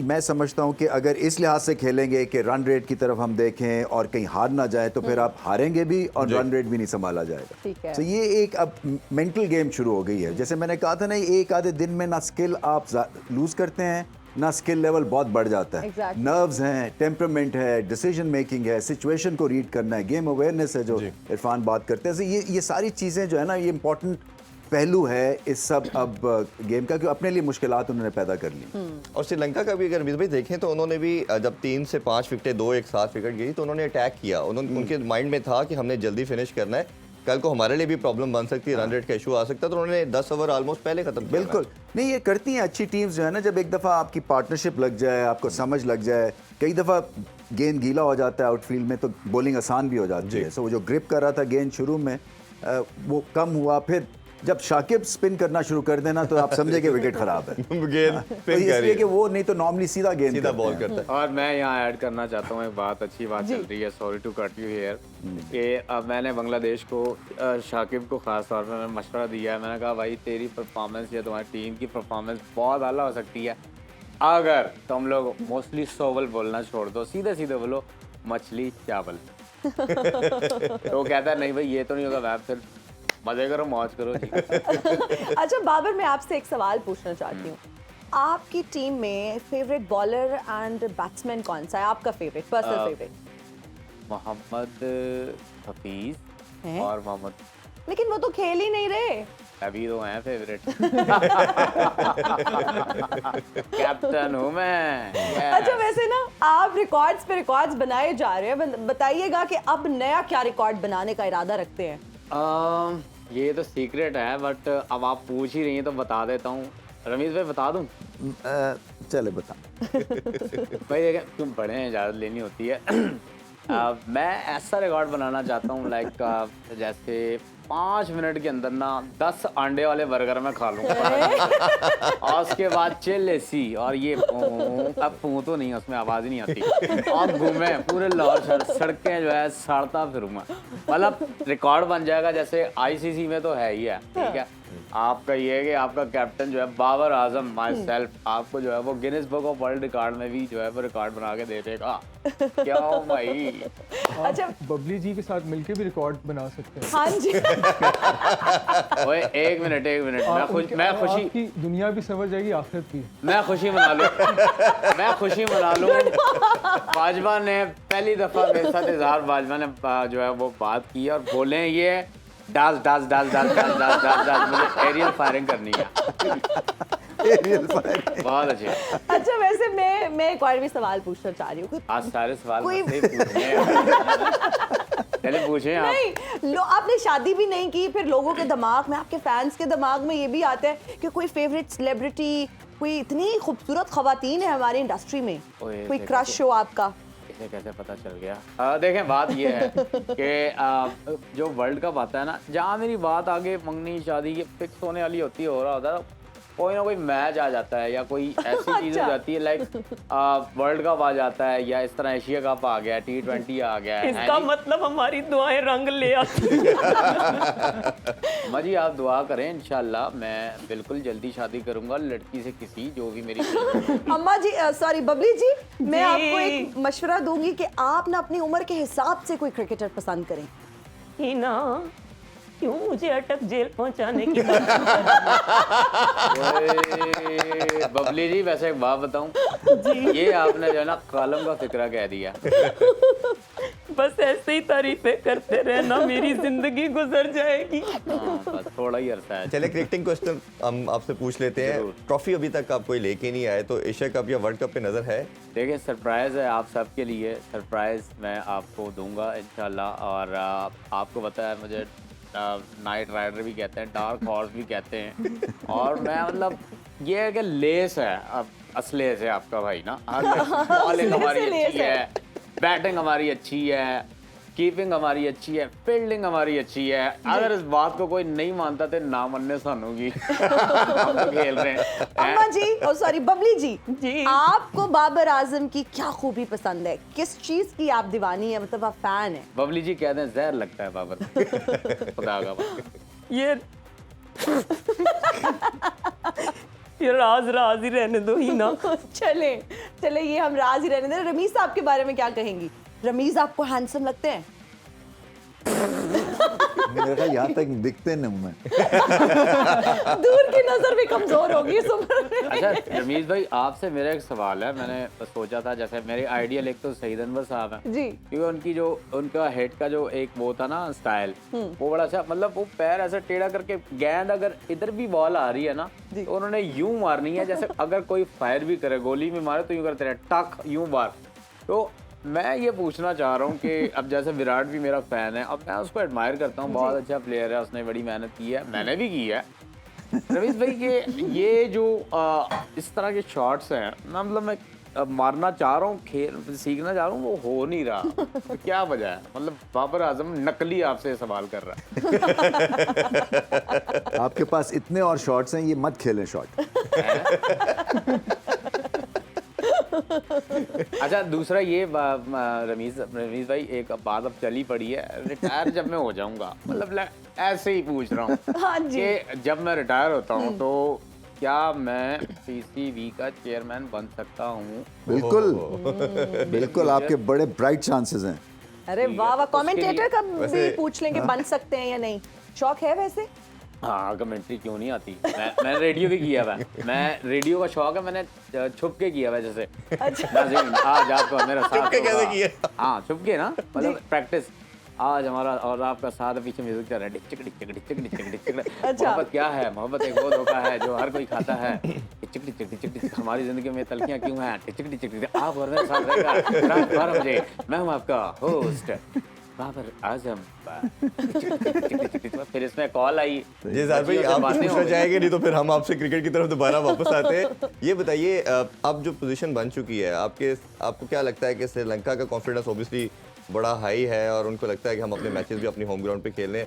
मैं समझता हूँ कि अगर इस लिहाज से खेलेंगे कि रन रेट की तरफ हम देखें और कहीं हार ना जाए, तो फिर आप हारेंगे भी और रन रेट भी नहीं संभाला जाएगा। ठीक है। तो ये एक अब मेंटल गेम शुरू हो गई है। जैसे मैंने कहा था ना, एक आधे दिन में ना स्किल आप लूज करते हैं, ना स्किल लेवल बहुत बढ़ जाता है। Exactly. नर्व्स हैं, टेम्परामेंट है, डिसीजन मेकिंग है, सिचुएशन को रीड करना है, गेम अवेयरनेस है जो इरफान बात करते हैं। ये सारी चीज़ें जो है ना, ये इंपॉर्टेंट पहलू है इस सब अब गेम का, कि अपने लिए मुश्किलात उन्होंने पैदा कर ली। और श्रीलंका का भी अगर रमीज भाई देखें तो उन्होंने भी जब 3 से 5 विकेटें 2 एक साथ विकेट गई तो उन्होंने अटैक किया। उनके माइंड में था कि हमने जल्दी फिनिश करना है, कल को हमारे लिए भी प्रॉब्लम बन सकती है, रन रेट का इशू आ सकता है। तो उन्होंने 10 ओवर ऑलमोस्ट पहले खत्म किया। बिल्कुल नहीं, ये करती हैं अच्छी टीम्स जो है ना, जब एक दफ़ा आपकी पार्टनरशिप लग जाए, आपको समझ लग जाए, कई दफ़ा गेंद गीला हो जाता है आउटफील्ड में तो बॉलिंग आसान भी हो जाती है। सो वो जो ग्रिप कर रहा था गेंद शुरू में वो कम हुआ, फिर जब शाकिब स्पिन करना शुरू कर देना तो आप समझे कि विकेट खराब है। गेंद तो पिन कर इसलिए कि वो नहीं तो नॉर्मली सीधा गेंद सीधा करते बॉल हैं। करता है। और मैं यहाँ ऐड करना चाहता हूँ, एक बात अच्छी बात चल रही है, sorry to cut you here, कि अब मैंने बांग्लादेश को शाकिब को ख़ास तौर पर मैंने मशवरा दिया है। मैंने कहा भाई तेरी परफॉर्मेंस या तुम्हारी टीम की परफॉर्मेंस बहुत आला हो सकती है अगर तुम लोग मोस्टली सोवल बोलना छोड़ दो, सीधे सीधे बोलो मछली चावल। तो वो कहता है नहीं भाई ये तो नहीं होगा, मैं फिर मजे करो मौज करो जी। अच्छा बाबर, मैं आपसे एक सवाल पूछना चाहती हूँ। आपकी टीम में फेवरेट बॉलर एंड बैट्समैन कौन सा है? आपका favourite, personal favourite? Mohammad Hafeez हैं? और मोहम्मद, लेकिन वो तो खेल ही नहीं रहे। अभी तो हैं फेवरेट। कैप्टन हूँ मैं। अच्छा वैसे ना आप रिकॉर्ड्स पे रिकॉर्ड्स बनाए जा रहे हैं, बताइएगा कि अब नया क्या रिकॉर्ड बनाने का इरादा रखते हैं? ये तो सीक्रेट है, बट अब आप पूछ ही रही हैं तो बता देता हूँ। रमीज भाई बता दूँ? चले बता। भाई देखें क्यों बड़े हैं, इजाज़त लेनी होती है। मैं ऐसा रिकॉर्ड बनाना चाहता हूँ लाइक जैसे 5 मिनट के अंदर ना 10 अंडे वाले बर्गर मैं खा लूँ और उसके बाद चिल सी, और ये अब पू तो नहीं, उसमें आवाज़ नहीं आती, और घूमे पूरे लाहौर सड़कें जो है सड़ता फिरूंगा। मतलब रिकॉर्ड बन जाएगा, जैसे आईसीसी में तो है ही है, ठीक है। आपका ये है कि आपका कैप्टन जो है बाबर आजम माई सेल्फ, आपको जो है वो Guinness book of world record में भी जो है वो रिकॉर्ड बना के दे देगा। क्या हो भाई? अच्छा बबली जी के साथ मिलके भी रिकॉर्ड बना सकते हैं। हाँ जी। ओए एक मिनट मैं खुशी, आपकी दुनिया भी समझ जाएगी, आखिरत भी। मैं खुशी मना लूँ। बाजवा ने पहली दफा मेरे साथ इजहार बाजवा ने जो है वो बात की और बोले ये डाल मुझे एरियल फायरिंग करनी है। बहुत अच्छे। अच्छा वैसे मैं एक और भी सवाल पूछना चाह रही हूँ। आज सारे सवाल कोई- मुझसे ही पूछने हैं। चलिए पूछें आप। नहीं आपने शादी भी नहीं की, फिर लोगों के दिमाग में, आपके फैंस के दिमाग में ये भी आता है कि कोई फेवरेट सेलिब्रिटी, कोई इतनी खूबसूरत खवातीन है हमारी इंडस्ट्री में, ओए, कोई देखो क्रश हो आपका? इसे कैसे पता चल गया? देखें बात ये है कि जो वर्ल्ड कप आता है ना, जहाँ मेरी बात आगे मंगनी शादी की फिक्स होने वाली होती है, हो रहा होता है, कोई ना कोई मैच आ जाता है या कोई ऐसी चीज़ हो जाती है लाइक वर्ल्ड कप आ जाता है, या इस तरह एशिया कप आ गया, T20 आ गया है। इसका मतलब हमारी दुआएं रंग ले आती। मजी आप दुआ करें, इंशाल्लाह मैं बिल्कुल जल्दी शादी करूंगा लड़की से, किसी जो भी मेरी। अम्मा जी, सॉरी बबली जी, मैं जी। आपको एक मशवरा दूंगी कि आप ना अपनी उम्र के हिसाब से कोई क्रिकेटर पसंद करें। ही ना, क्यों मुझे अटक जेल पहुंचाने की? ओए, बबली जी वैसे एक बात बताऊं, ये आपने जो है ना कॉलम का फिक्रा कह दिया। बस ऐसे ही तारीफें करते रहना, मेरी जिंदगी गुजर जाएगी। बस थोड़ा ही अरसा है। चले क्रिकेटिंग क्वेश्चन हम आपसे पूछ लेते हैं। जरूर। ट्रॉफी अभी तक आप कोई लेके नहीं आए, तो एशिया कप या वर्ल्ड कप पे नजर है? देखिए सरप्राइज़ है आप सबके लिए, सरप्राइज़ मैं आपको दूंगा इंशाल्लाह। और आपको पता है मुझे नाइट राइडर भी कहते हैं, डार्क हॉर्स भी कहते हैं, और मैं मतलब ये है कि लेस है अब असले से आपका भाई ना। बॉलिंग हमारी अच्छी है, बैटिंग हमारी अच्छी है, कीपिंग हमारी अच्छी है, फील्डिंग हमारी अच्छी है। अगर इस बात को कोई नहीं मानता तो ना मानने सानूगी। हम तो खेल रहे हैं। अम्मा जी, ओ सॉरी बबली जी, जी। आपको बाबर आजम की क्या खूबी पसंद है? किस चीज की आप दीवानी है, मतलब आप फैन है? बबली जी कहते हैं जहर लगता है बाबर। खुदा का ये ये राज ही रहने दो ही ना। चले चले, ये हम राज ही रहने दें। रमीज साहब के बारे में क्या कहेंगी? रमीज आपको हैंडसम लगते हैं? मेरे ख्याल यहाँ तक दिखते नहीं मैं। दूर की नजर भी कमजोर होगी इस उम्र में। अच्छा रमीज भाई आपसे मेरा एक सवाल है। मैंने सोचा था जैसे मेरे आइडियल एक तो सईद अनवर साहब हैं जी। क्योंकि उनकी जो उनका हेड का जो एक वो था ना स्टाइल, वो बड़ा अच्छा, मतलब वो पैर ऐसे टेढ़ा करके गेंद अगर इधर भी बॉल आ रही है ना तो उन्होंने यूं मारनी है जैसे अगर कोई फायर भी करे, गोली भी मारे तो यूं करते रहे टक यूं मार। तो मैं ये पूछना चाह रहा हूँ कि अब जैसे विराट भी मेरा फैन है, अब मैं उसको एडमायर करता हूँ, बहुत अच्छा प्लेयर है, उसने बड़ी मेहनत की है, मैंने भी की है। रवीश भाई ये जो इस तरह के शॉट्स हैं, मतलब मैं मारना चाह रहा हूँ, खेल सीखना चाह रहा हूँ, वो हो नहीं रहा। तो क्या वजह है? मतलब बाबर आजम नकली आपसे सवाल कर रहा है। आपके पास इतने और शॉट्स हैं, ये मत खेलें शॉट। अच्छा, दूसरा ये रमीज भाई, एक बात अब चली पड़ी है, रिटायर जब मैं हो जाऊंगा, मतलब ऐसे ही पूछ रहा हूँ हाँ जी। कि जब मैं रिटायर होता हूँ तो क्या मैं पीसीबी का चेयरमैन बन सकता हूँ? बिल्कुल बिल्कुल, आपके बड़े ब्राइट चांसेस हैं। अरे वाह वाह, कमेंटेटर का भी वैसे- पूछ लें कि बन सकते हैं या नहीं। शौक है वैसे? हाँ, कमेंट्री क्यों नहीं आती? मैं रेडियो भी किया हुआ है, मैं रेडियो का शौक है, मैंने छुप के किया हुआ है। जैसे नाज़रीन, आज आपको मेरा साथ छुप के कैसे होगा। किया? हाँ, छुप के ना, मतलब प्रैक्टिस। आज हमारा और आपका साथ है, पीछे म्यूजिक चल रहा है, डिचक डिचक डिचक डिचक डिचक। अच्छा। मोहब्बत क्या है? मोहब्बत एक वो धोखा है जो हर कोई खाता है। डिचक डिचक डिचक डिचक। हमारी जिंदगी में तलखियां क्यों हैं? डिचक डिचक डिचक। आप और मेरे साथ रहेगा रात 12 बजे। मैं हूँ आपका होस्ट बाबर आजम। फिर इसमें कॉल आई, जी सर भाई, बच्चियों से आप कुछ बातें हो पूछना गई। चाहेंगे? नहीं तो फिर हम आपसे क्रिकेट की तरफ दोबारा वापस आते हैं। ये बताइए, अब जो पोजीशन बन चुकी है आपको क्या लगता है कि श्रीलंका का कॉन्फिडेंस ऑब्वियसली बड़ा हाई है और उनको लगता है कि हम अपने मैचेस भी अपनी होम ग्राउंड पे खेल लें।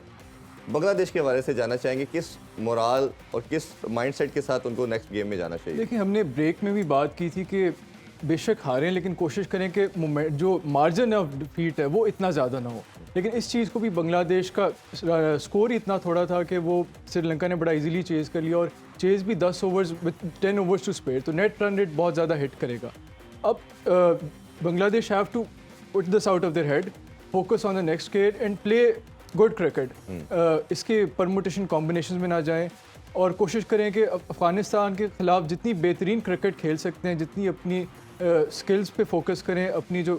बांग्लादेश के हवाले से जानना चाहेंगे किस मोराल और किस माइंडसेट के साथ उनको नेक्स्ट गेम में जाना चाहिए? देखिए, हमने ब्रेक में भी बात की थी कि बेशक हारें, लेकिन कोशिश करें कि जो मार्जिन ऑफ डिफीट है वो इतना ज़्यादा ना हो। लेकिन इस चीज़ को भी बांग्लादेश का स्कोर ही इतना थोड़ा था कि वो श्रीलंका ने बड़ा इजीली चेज़ कर लिया, और चेज़ भी 10 overs with 10 overs to spare, तो नेट रन रेट बहुत ज़्यादा हिट करेगा। अब Bangladesh have to put this out of their head, focus on the next game and play good cricket. इसके परमुटेशन कॉम्बिनेशन में ना जाएं और कोशिश करें कि अफ़गानिस्तान के ख़िलाफ़ जितनी बेहतरीन क्रिकेट खेल सकते हैं, जितनी अपनी स्किल्स पे फोकस करें, अपनी जो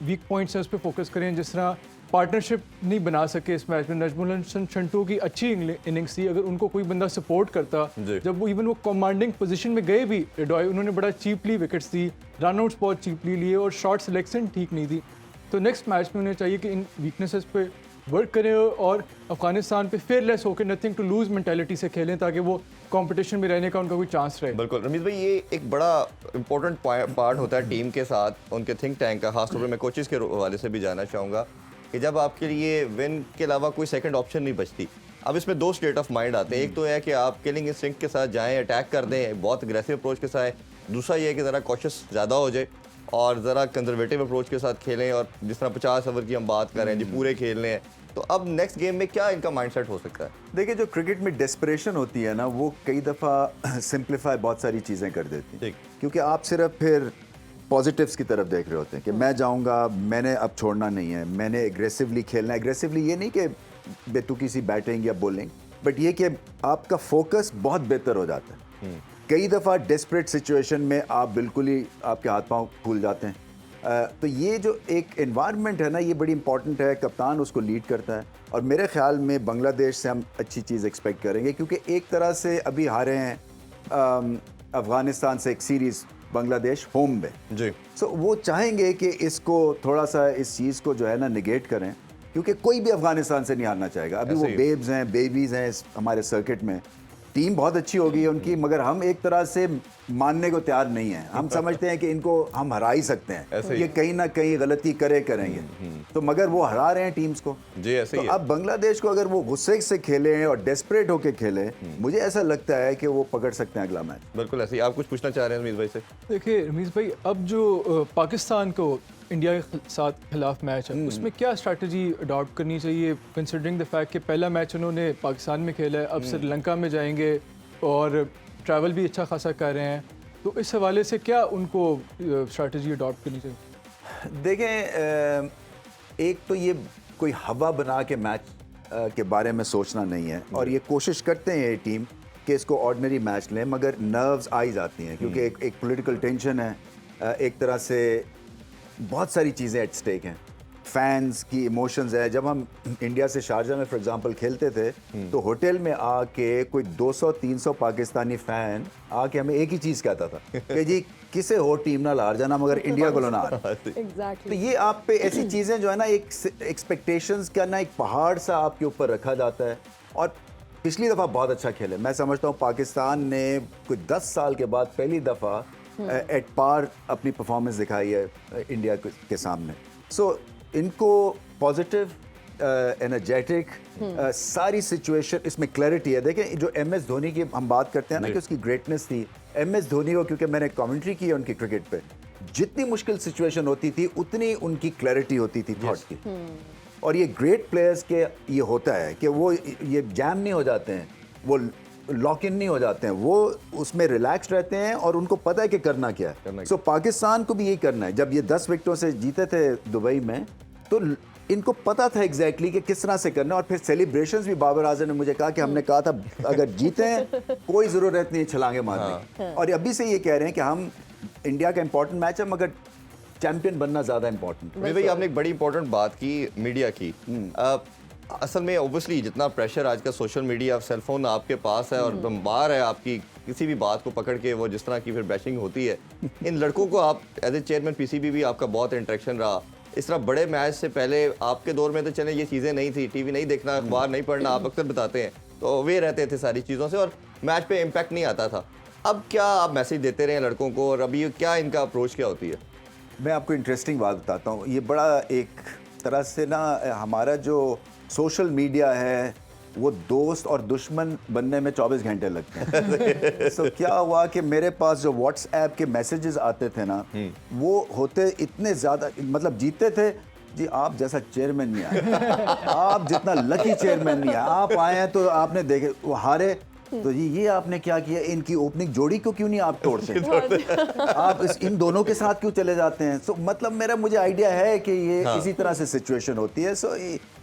वीक पॉइंट्स हैं उस पर फोकस करें। जिस तरह पार्टनरशिप नहीं बना सके इस मैच में, नजमुल हसन शंटू की अच्छी इनिंग्स थी, अगर उनको कोई बंदा सपोर्ट करता, जब वो इवन वो कमांडिंग पोजीशन में गए भी रेडॉय, उन्होंने बड़ा चीपली विकेट्स दी, रन आउट्स बहुत चीपली लिए और शॉट सिलेक्शन ठीक नहीं थी। तो नेक्स्ट मैच में उन्हें चाहिए कि इन वीकनेसेस पे वर्क करें और अफगानिस्तान पे फेयरलेस होकर नथिंग टू लूज मेंटालिटी से खेलें, ताकि वो कंपटीशन में रहने का उनका कोई चांस रहे। बिल्कुल रमीज भाई, ये एक बड़ा इंपॉर्टेंट पार्ट होता है टीम के साथ, उनके थिंक टैंक का। खासतौर पर मैं कोचेस के हवाले से भी जानना चाहूँगा कि जब आपके लिए विन के अलावा कोई सेकंड ऑप्शन नहीं बचती, अब इसमें दो स्टेट ऑफ माइंड आते हैं। एक तो है कि आप किलिंग इंस्टिंक्ट के साथ जाएं, अटैक कर दें, बहुत अग्रेसिव अप्रोच के साथ। दूसरा ये है कि ज़रा कॉशियस ज़्यादा हो जाए और ज़रा कंजर्वेटिव अप्रोच के साथ खेलें, और जिस तरह 50 ओवर की हम बात कर रहे हैं जी, पूरे खेलने हैं। तो अब नेक्स्ट गेम में क्या इनका माइंडसेट हो सकता है? देखिए, जो क्रिकेट में डेस्परेशन होती है ना, वो कई दफ़ा सिंप्लीफाई बहुत सारी चीज़ें कर देती हैं, ठीक। क्योंकि आप सिर्फ फिर पॉजिटिव्स की तरफ देख रहे होते हैं कि मैं जाऊंगा, मैंने अब छोड़ना नहीं है, मैंने एग्रेसिवली खेलना है। एग्रेसिवली ये नहीं कि बेतुकी सी बैटिंग या बॉलिंग, बट ये कि आपका फोकस बहुत बेहतर हो जाता है। कई दफ़ा डेस्परेट सिचुएशन में आप बिल्कुल ही आपके हाथ पांव फूल जाते हैं। तो ये जो एक एनवायरनमेंट है ना, ये बड़ी इंपॉर्टेंट है, कप्तान उसको लीड करता है। और मेरे ख्याल में बांग्लादेश से हम अच्छी चीज़ एक्सपेक्ट करेंगे, क्योंकि एक तरह से अभी हारे हैं अफ़गानिस्तान से एक सीरीज़ बांग्लादेश होम में जी। सो वो चाहेंगे कि इसको थोड़ा सा इस चीज़ को जो है ना निगेट करें, क्योंकि कोई भी अफ़गानिस्तान से नहीं हारना चाहेगा। अभी वो ऐसे ही। बेब्स हैं, बेबीज़ हैं हमारे सर्किट में। टीम बहुत अच्छी होगी उनकी, मगर हम एक तरह से मानने को तैयार नहीं हैं। हम समझते हैं कि इनको हम हरा ही सकते ऐसे हैं, ही। ये कहीं ना कहीं गलती करेंगे। तो मगर वो हरा रहे हैं टीम्स को। जी, ऐसे तो ही है। अब बांग्लादेश को अगर वो गुस्से से खेलें और डेस्परेट होकर खेलें, मुझे ऐसा लगता है कि वो पकड़ सकते हैं अगला मैच। बिल्कुल ऐसे ही। आप कुछ पूछना चाह रहे हैं रमीज भाई से? देखिए रमीज भाई, अब जो पाकिस्तान को इंडिया के साथ खिलाफ मैच है, उसमें क्या स्ट्रैटेजी अडॉप्ट करनी चाहिए, कंसिडरिंग द फैक्ट कि पहला मैच उन्होंने पाकिस्तान में खेला है, अब श्रीलंका में जाएंगे और ट्रैवल भी अच्छा खासा कर रहे हैं, तो इस हवाले से क्या उनको स्ट्रैटेजी अडॉप्ट करनी चाहिए? देखें, एक तो ये कोई हवा बना के मैच के बारे में सोचना नहीं है, और ये कोशिश करते हैं ये टीम कि इसको ऑर्डिनरी मैच लें, मगर नर्व्स आई जाती हैं, क्योंकि एक पॉलिटिकल टेंशन है, एक तरह से बहुत सारी चीज़ें एट स्टेक हैं, फैंस की इमोशंस है। जब हम इंडिया से शारजा में फॉर एग्जांपल खेलते थे, तो होटल में आके कोई 200-300 पाकिस्तानी फ़ैन आके हमें एक ही चीज़ कहता था कि जी किसे हो टीम ना हार जाना, मगर इंडिया को ना हार। तो एग्जैक्टली। ये आप पे ऐसी चीज़ें जो है ना, एक एक्सपेक्टेशंस का ना एक पहाड़ सा आपके ऊपर रखा जाता है। और पिछली दफ़ा बहुत अच्छा खेले, मैं समझता हूँ पाकिस्तान ने कोई 10 साल के बाद पहली दफ़ा एट पार अपनी परफॉर्मेंस दिखाई है इंडिया के सामने। सो इनको पॉजिटिव एनर्जेटिक सारी सिचुएशन, इसमें क्लैरिटी है। देखें जो MS धोनी की हम बात करते हैं ना कि उसकी ग्रेटनेस थी, MS धोनी को, क्योंकि मैंने कमेंट्री की है उनकी क्रिकेट पे, जितनी मुश्किल सिचुएशन होती थी उतनी उनकी क्लैरिटी होती थी थॉट की। और ये ग्रेट प्लेयर्स के ये होता है कि वो ये जैम नहीं हो जाते हैं, वो लॉक इन नहीं हो जाते हैं, वो उसमें रिलैक्स रहते हैं और उनको पता है कि करना क्या है। सो पाकिस्तान को भी यही करना है। जब ये 10 विकेटों से जीते थे दुबई में, तो इनको पता था एग्जैक्टली कि किस तरह से करना है। और फिर सेलिब्रेशंस भी बाबर आजम ने मुझे कहा कि हमने कहा था अगर जीते हैं कोई ज़रूरत नहीं छलांगे मारने की। और अभी से ये कह रहे हैं कि हम इंडिया का इंपॉर्टेंट मैच है मगर चैंपियन बनना ज़्यादा इंपॉर्टेंट। भाई आपने एक बड़ी इंपॉर्टेंट बात की मीडिया की। असल में ओबियसली जितना प्रेशर आज का सोशल मीडिया, सेल फोन आपके पास है और बम्बार है आपकी किसी भी बात को पकड़ के, वो जिस तरह की फिर बैशिंग होती है। इन लड़कों को आप एज ए चेयरमैन PCB भी आपका बहुत इंटरेक्शन रहा। इस तरह बड़े मैच से पहले आपके दौर में तो चले ये चीज़ें नहीं थी, टीवी नहीं देखना, अखबार नहीं पढ़ना, आप अक्सर बताते हैं, तो वे रहते थे सारी चीज़ों से और मैच पे इम्पैक्ट नहीं आता था। अब क्या आप मैसेज देते रहे लड़कों को और अभी क्या इनका अप्रोच क्या होती है? मैं आपको इंटरेस्टिंग बात बताता हूँ। ये बड़ा एक तरह से ना हमारा जो सोशल मीडिया है वो दोस्त और दुश्मन बनने में 24 घंटे लगते हैं। सो क्या हुआ कि मेरे पास जो व्हाट्सएप के मैसेजेस आते थे ना, वो होते इतने ज़्यादा, मतलब जीते थे जी आप जैसा चेयरमैन नहीं आया, आप जितना लकी चेयरमैन नहीं आया, आप आए हैं तो आपने देखे, वो हारे तो ये आपने क्या किया, इनकी ओपनिंग जोड़ी को क्यों नहीं आप तोड़ते, आप इन दोनों के साथ क्यों चले जाते हैं। सो मतलब मुझे आइडिया है कि ये इसी तरह से सिचुएशन होती है। सो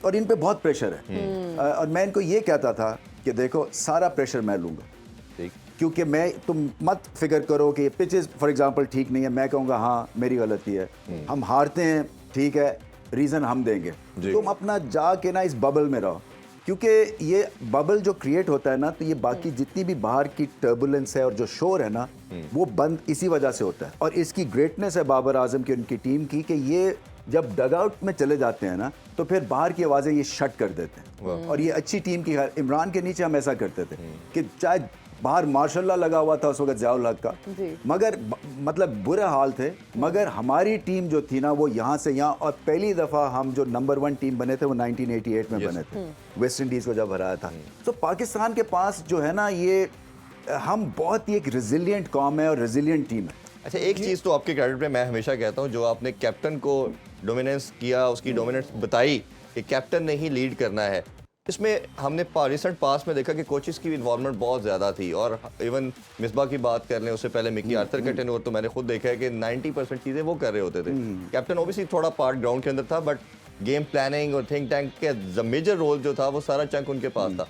और इन पे बहुत प्रेशर है। और मैं इनको ये कहता था कि देखो सारा प्रेशर मैं लूँगा, क्योंकि तुम मत फिक्र करो कि पिचेस फॉर एग्जांपल ठीक नहीं है, मैं कहूँगा हाँ मेरी गलती है, हम हारते हैं ठीक है, रीज़न हम देंगे, तुम अपना जाके ना इस बबल में रहो, क्योंकि ये बबल जो क्रिएट होता है ना, तो ये बाकी जितनी भी बाहर की टर्बुलेंस है और जो शोर है ना, वो बंद इसी वजह से होता है। और इसकी ग्रेटनेस है बाबर आजम की, उनकी टीम की, कि ये जब डगआउट में चले जाते हैं ना, तो फिर बाहर की आवाज़ें ये शट कर देते हैं। और ये अच्छी टीम की, इमरान के नीचे हम ऐसा करते थे कि चाहे बाहर मार्शल्लाह लगा हुआ था उस वक्त ज़ियाउल हक का, मगर मतलब बुरे हाल थे, मगर हमारी टीम जो थी ना वो यहाँ से यहाँ, और पहली दफ़ा हम जो नंबर 1 टीम बने थे वो 1988 में बने थे, वेस्ट इंडीज़ को जब हराया था। तो पाकिस्तान के पास जो है ना, ये हम बहुत ही एक रेजिलियंट कौम है और रेजिलियंट टीम है। अच्छा, एक चीज़ तो आपके क्रेडिट पे मैं हमेशा कहता हूँ, जो आपने कैप्टन को डोमिनेंस किया, उसकी डोमिनेंस बताई कि कैप्टन ने ही लीड करना है, इसमें हमने रिसेंट पास में देखा कि कोचेस की भी इन्वॉल्वमेंट बहुत ज़्यादा थी। और इवन मिसबा की बात कर लें, उससे पहले मिकी आर्थर का टेन्योर तो मैंने खुद देखा है कि 90% चीज़ें वो कर रहे होते थे। कैप्टन ओबियसली थोड़ा पार्ट ग्राउंड के अंदर था, बट गेम प्लानिंग और थिंक टैंक के मेजर रोल जो था वो सारा चंक उनके पास था।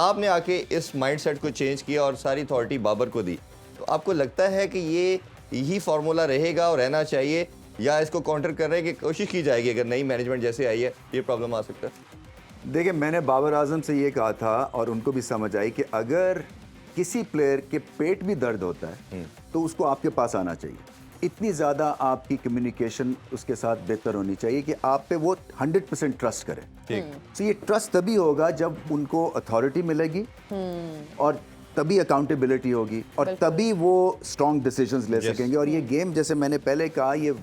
आपने आके इस माइंडसेट को चेंज किया और सारी अथॉरिटी बाबर को दी, तो आपको लगता है कि ये यही फार्मूला रहेगा और रहना चाहिए, या इसको काउंटर करने की कोशिश की जाएगी अगर नई मैनेजमेंट जैसे आई है, ये प्रॉब्लम आ सकता है? देखिए, मैंने बाबर आजम से ये कहा था और उनको भी समझ आई कि अगर किसी प्लेयर के पेट भी दर्द होता है तो उसको आपके पास आना चाहिए। इतनी ज़्यादा आपकी कम्युनिकेशन उसके साथ बेहतर होनी चाहिए कि आप पे वो 100% ट्रस्ट करे। तो ये ट्रस्ट तभी होगा जब उनको अथॉरिटी मिलेगी और तभी अकाउंटेबिलिटी होगी और तभी वो स्ट्रॉन्ग डिसीजंस ले सकेंगे। और ये गेम, जैसे मैंने पहले कहा, ये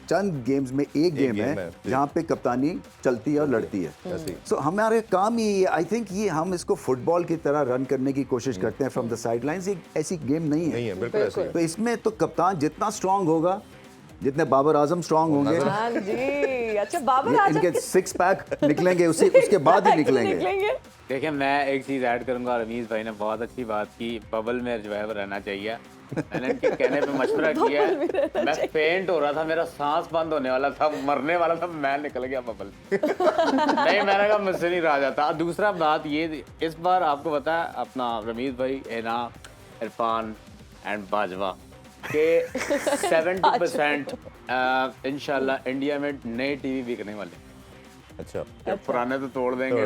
चंद गेम्स में एक गेम है जहाँ पे कप्तानी चलती है और लड़ती है। सो हमारे काम ही, आई थिंक ये हम इसको फुटबॉल की तरह रन करने की कोशिश करते हैं फ्रॉम द साइडलाइंस। ये ऐसी गेम नहीं है, बिल्कुल ऐसे ही। तो इसमें तो कप्तान जितना स्ट्रांग होगा, जितने बाबर आजम स्ट्रांग होंगे, हाँ जी। अच्छा, बाबर आजम इनके 6 पैक निकलेंगे उसके बाद ही निकलेंगे। देखिए, मैं एक चीज़ ऐड करूंगा, रमीज भाई ने बहुत अच्छी बात की, बबल में जो है वो रहना चाहिए। मैंने इनके कहने पे मशवरा किया है, मैं फेंट हो रहा था, मेरा सांस बंद होने वाला था, मरने वाला था, मैं निकल गया बबल नहीं, मैंने कहा मुझसे नहीं रहा जाता। दूसरा बात ये, इस बार आपको पता है अपना रमीज भाई, एना, इरफान एंड बाजवा के 70% इंशाल्लाह इंडिया में नए टीवी बिकने वाले। अच्छा, पुराने तो तोड़ देंगे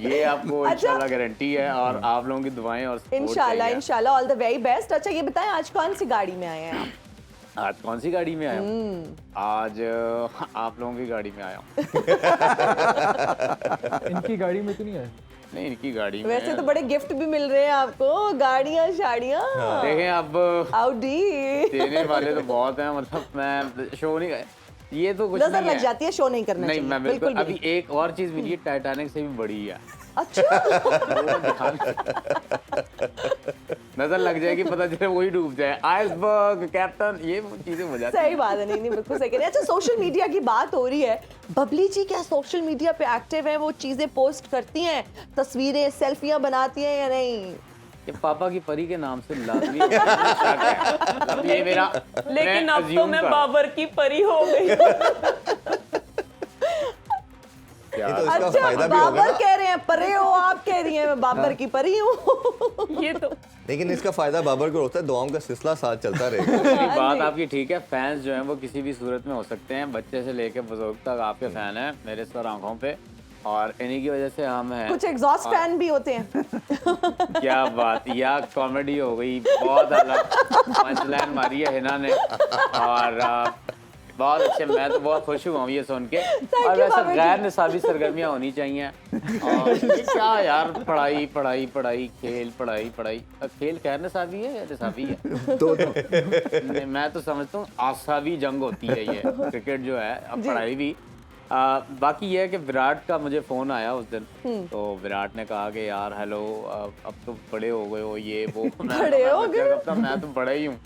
ये आपको इंशाल्लाह गारंटी है, और आप लोगों की दुआएं और इंशाल्लाह ऑल द वेरी बेस्ट। अच्छा, ये बताएं आज कौन सी गाड़ी में आए हैं आप? आज कौन सी गाड़ी में आया हूँ? आज आप लोगों की गाड़ी में आया हूँ। इनकी गाड़ी में तो नहीं आए? नहीं इनकी गाड़ी में वैसे तो बड़े गिफ्ट भी मिल रहे हैं आपको, गाड़ियाँ शाड़ियाँ। देखें अब आउडी देने वाले तो बहुत हैं, मतलब मैं शो नहीं ये तो कुछ नजर नहीं लग है। जाती है, शो नहीं करना नहीं चाहिए। मैं बिल्कुल भी अभी एक और चीज मिली है, टाइटैनिक से भी बड़ी है। अच्छा नजर लग जाएगी, पता चले वही डूब जाए। आइसबर्ग कैप्टन, ये वो चीजें हो जाती सही बात है, नहीं नहीं बिल्कुल सही कह रहे हैं। अच्छा सोशल मीडिया की बात हो रही है, बबली जी क्या सोशल मीडिया पे एक्टिव है? वो चीजें पोस्ट करती हैं, तस्वीरें सेल्फियां बनाती हैं या नहीं? ये पापा की परी के नाम से लाजमी है। मतलब ये मेरा लेकिन अब तो assume मैं कर- बाबर की परी हो गई। ये तो इसका अच्छा फायदा भी होगा बाबर ना, कह रहे हैं परे हो, आप कह रही हैं मैं बाबर की परी हूँ। ये तो लेकिन इसका फायदा बाबर को होता है, दुआओं का सिलसिला साथ चलता रहेगा। मेरी बात आपकी ठीक है, फैंस जो हैं वो किसी भी सूरत में हो सकते हैं, बच्चे से लेकर बुजुर्ग तक आपके फैन हैं मेरे सर आंखों पे, और इन्हीं की वजह से हम हैं। कुछ एग्जॉस्ट फैन भी होते हैं। क्या बात, या कॉमेडी हो गई, बहुत अलग पंचलाइन मारी है हिना ने, और बहुत अच्छे, मैं तो बहुत खुश हुआ हूँ ये सुन के। और you, वैसे बाबर जी। गैर निसाबी सरगर्मियाँ होनी चाहिए। और ये क्या यार, पढ़ाई पढ़ाई पढ़ाई, खेल पढ़ाई पढ़ाई, खेल गैर निसाबी है या निसाबी है? तो नहीं, मैं तो समझता हूँ आसावी जंग होती है ये क्रिकेट जो है, अब पढ़ाई भी। बाकी ये है कि विराट का मुझे फ़ोन आया उस दिन, तो विराट ने कहा कि यार हेलो, अब तो बड़े हो गए हो, ये वो। बड़े हो गए? मैं तो बड़ा ही हूँ,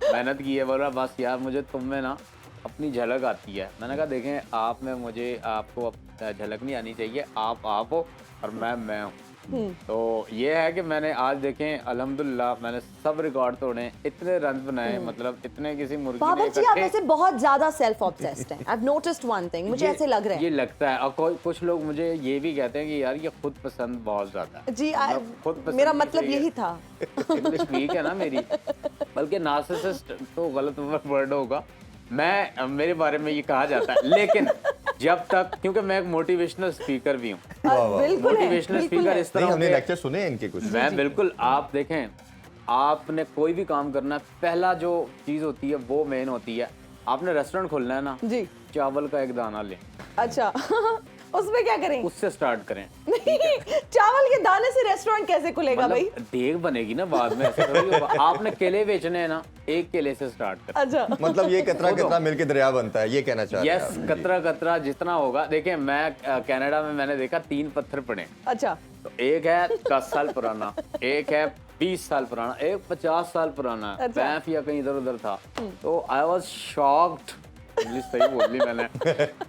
मेहनत की है। बोला बस यार मुझे तुम में ना अपनी झलक आती है। मैंने कहा देखें, आप में मुझे आपको झलक नहीं आनी चाहिए, आप हो और मैं हूँ। तो ये है कि मैंने आज देखें अल्हम्दुलिल्लाह मैंने सब रिकॉर्ड तोड़े, इतने रन बनाए, मतलब इतने किसी मुर्गी ने बाबर जी आप इकट्ठे- वैसे बहुत ज्यादा सेल्फ ऑब्सेस्ड हैं। I've noticed one thing, मुझे ऐसे लग रहा ये है। लगता है, और कुछ लोग मुझे ये भी कहते हैं कि यार ये खुद पसंद बहुत ज्यादा है। जी मतलब खुद पसंद मेरा नहीं मतलब चाहिए। यही था। इंग्लिश वीक है ना मेरी, बल्कि नार्सिसिस्ट तो गलत वर्ड होगा, मैं मेरे बारे में ये कहा जाता है। लेकिन जब तक, क्योंकि मैं एक मोटिवेशनल स्पीकर भी हूँ, बिल्कुल है, मोटिवेशनल बिल्कुल स्पीकर है। इस नहीं, तरह हमने के- लेक्चर सुने हैं इनके कुछ। मैं बिल्कुल, आप देखें, आपने कोई भी काम करना है, पहला जो चीज होती है वो मेन होती है। आपने रेस्टोरेंट खोलना है ना, जी चावल का एक दाना लें, अच्छा उसमें क्या करें? उससे स्टार्ट करें। नहीं चावल के दाने से रेस्टोरेंट कैसे खुलेगा भाई? मतलब देग बनेगी ना बाद में, ऐसे थोड़ी होगा। आपने केले बेचने हैं ना, एक केले से स्टार्ट कर। अच्छा मतलब ये कतरा कतरा मिलके दरिया बनता है, ये कहना चाह रहे हैं यस, आप। कतरा कतरा जितना होगा। देखिए मैं कनाडा में मैंने देखा 3 पत्थर पड़े, अच्छा तो एक है 10 साल पुराना, एक है 20 साल पुराना, एक 50 साल पुराना है, अच्छा। बैंफ या कहीं इधर उधर था। तो आई वाज शॉक्ड, इंग्लिश सही बोल ली मैंने,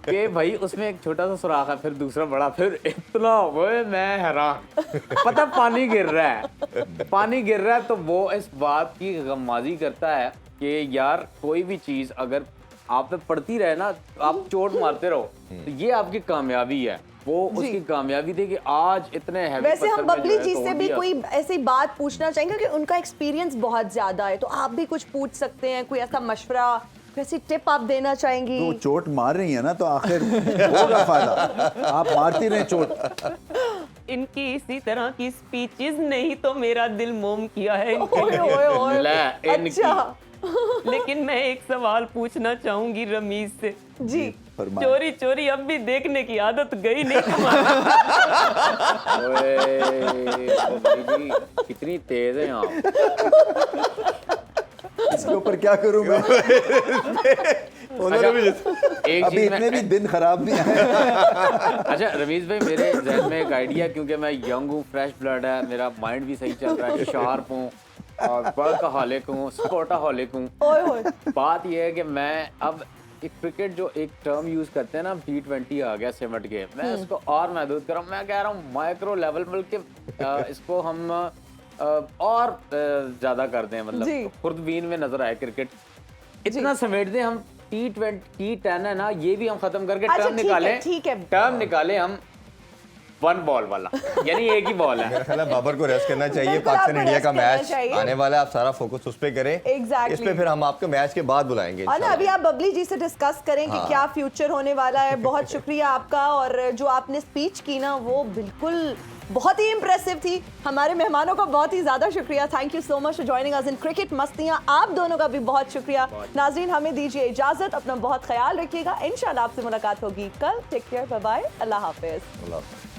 कि भाई उसमें एक छोटा सा सुराख है, फिर दूसरा बड़ा, फिर इतना, वो मैं हैरान। पता पानी गिर रहा है, पानी गिर रहा है, तो वो इस बात की गम्माजी करता है कि यार कोई भी चीज अगर आप पे पड़ती रहे ना, आप चोट मारते रहो, तो ये आपकी कामयाबी है। वो उसकी कामयाबी थी कि आज इतने हैवी वैसे हम पत्थर में बबली जो है जी से तोड़ भी दिया। कोई ऐसी बात पूछना चाहेंगे कि उनका एक्सपीरियंस बहुत ज्यादा है, तो आप भी कुछ पूछ सकते हैं, कोई ऐसा मशवरा, कोई ऐसी टिप आप देना चाहेंगी? तो चोट मार रही है ना, तो आखिर होगा फायदा। आप मारती रहे चोट। इनकी इसी तरह की स्पीचेस ने ही तो मेरा दिल मोम किया है इनके ओए लिए। ओए ओए ले, इनकी। अच्छा लेकिन मैं एक सवाल पूछना चाहूंगी रमीज से। जी फरमाएं। चोरी चोरी अब भी देखने की आदत गई नहीं तुम्हारी? ओए, बबली जी, कितनी तेज हैं आप। इसके ऊपर क्या करूं मैं? उन्होंने भी एक अभी चीज इतने भी दिन खराब नहीं आए। अच्छा रमीज भाई, मेरे जहन में एक आइडिया, क्योंकि मैं यंग हूँ, फ्रेश ब्लड है, मेरा माइंड भी सही चल रहा है, शार्प हूँ और वर्कहॉलिक हूँ, स्पोर्टाहॉलिक हूँ। ओए ओए बात यह है कि मैं अब एक क्रिकेट जो एक टर्म यूज करते हैं ना, T20 आ गया सिमट के, मैं इसको और महदूद कर रहा हूँ। मैं कह रहा हूँ माइक्रो लेवल, बल्कि इसको हम और ज्यादा कर दें, जी। मतलब खुर्दबीन में नजर आए क्रिकेट, इतना समेट दें हम। T10 है ना, ये भी हम खत्म करके अच्छा, टर्म ठीक है, निकालें, ठीक है। टर्म निकाले हम 1 बॉल वाला, यानी एक ही बॉल है। मेरा ख्याल है बाबर को रेस्ट करना चाहिए। बिल्कुल, पाकिस्तान आपको इंडिया का रेस्ट करना मैच चाहिए। आने वाला है, आप सारा फोकस उस पे करें। Exactly. इस पे फिर हम आपके मैच के बाद बुलाएंगे और ना इंशाल्लाह। अभी आप बबली जी से डिस्कस करें कि क्या फ्यूचर होने वाला है। बहुत शुक्रिया आपका, और जो आपने स्पीच की ना वो बिल्कुल बहुत ही इंप्रेसिव थी। हमारे मेहमानों का बहुत ही ज्यादा शुक्रिया। Thank you so much for joining us in cricket मस्तियां। आप दोनों का भी बहुत शुक्रिया। नाजरीन हमें दीजिए इजाजत, अपना बहुत ख्याल रखिएगा। इंशाल्लाह आपसे मुलाकात होगी कल। टेक केयर, बाय बाय, अल्लाह हाफिज। अल्लाह हाफ़िज़।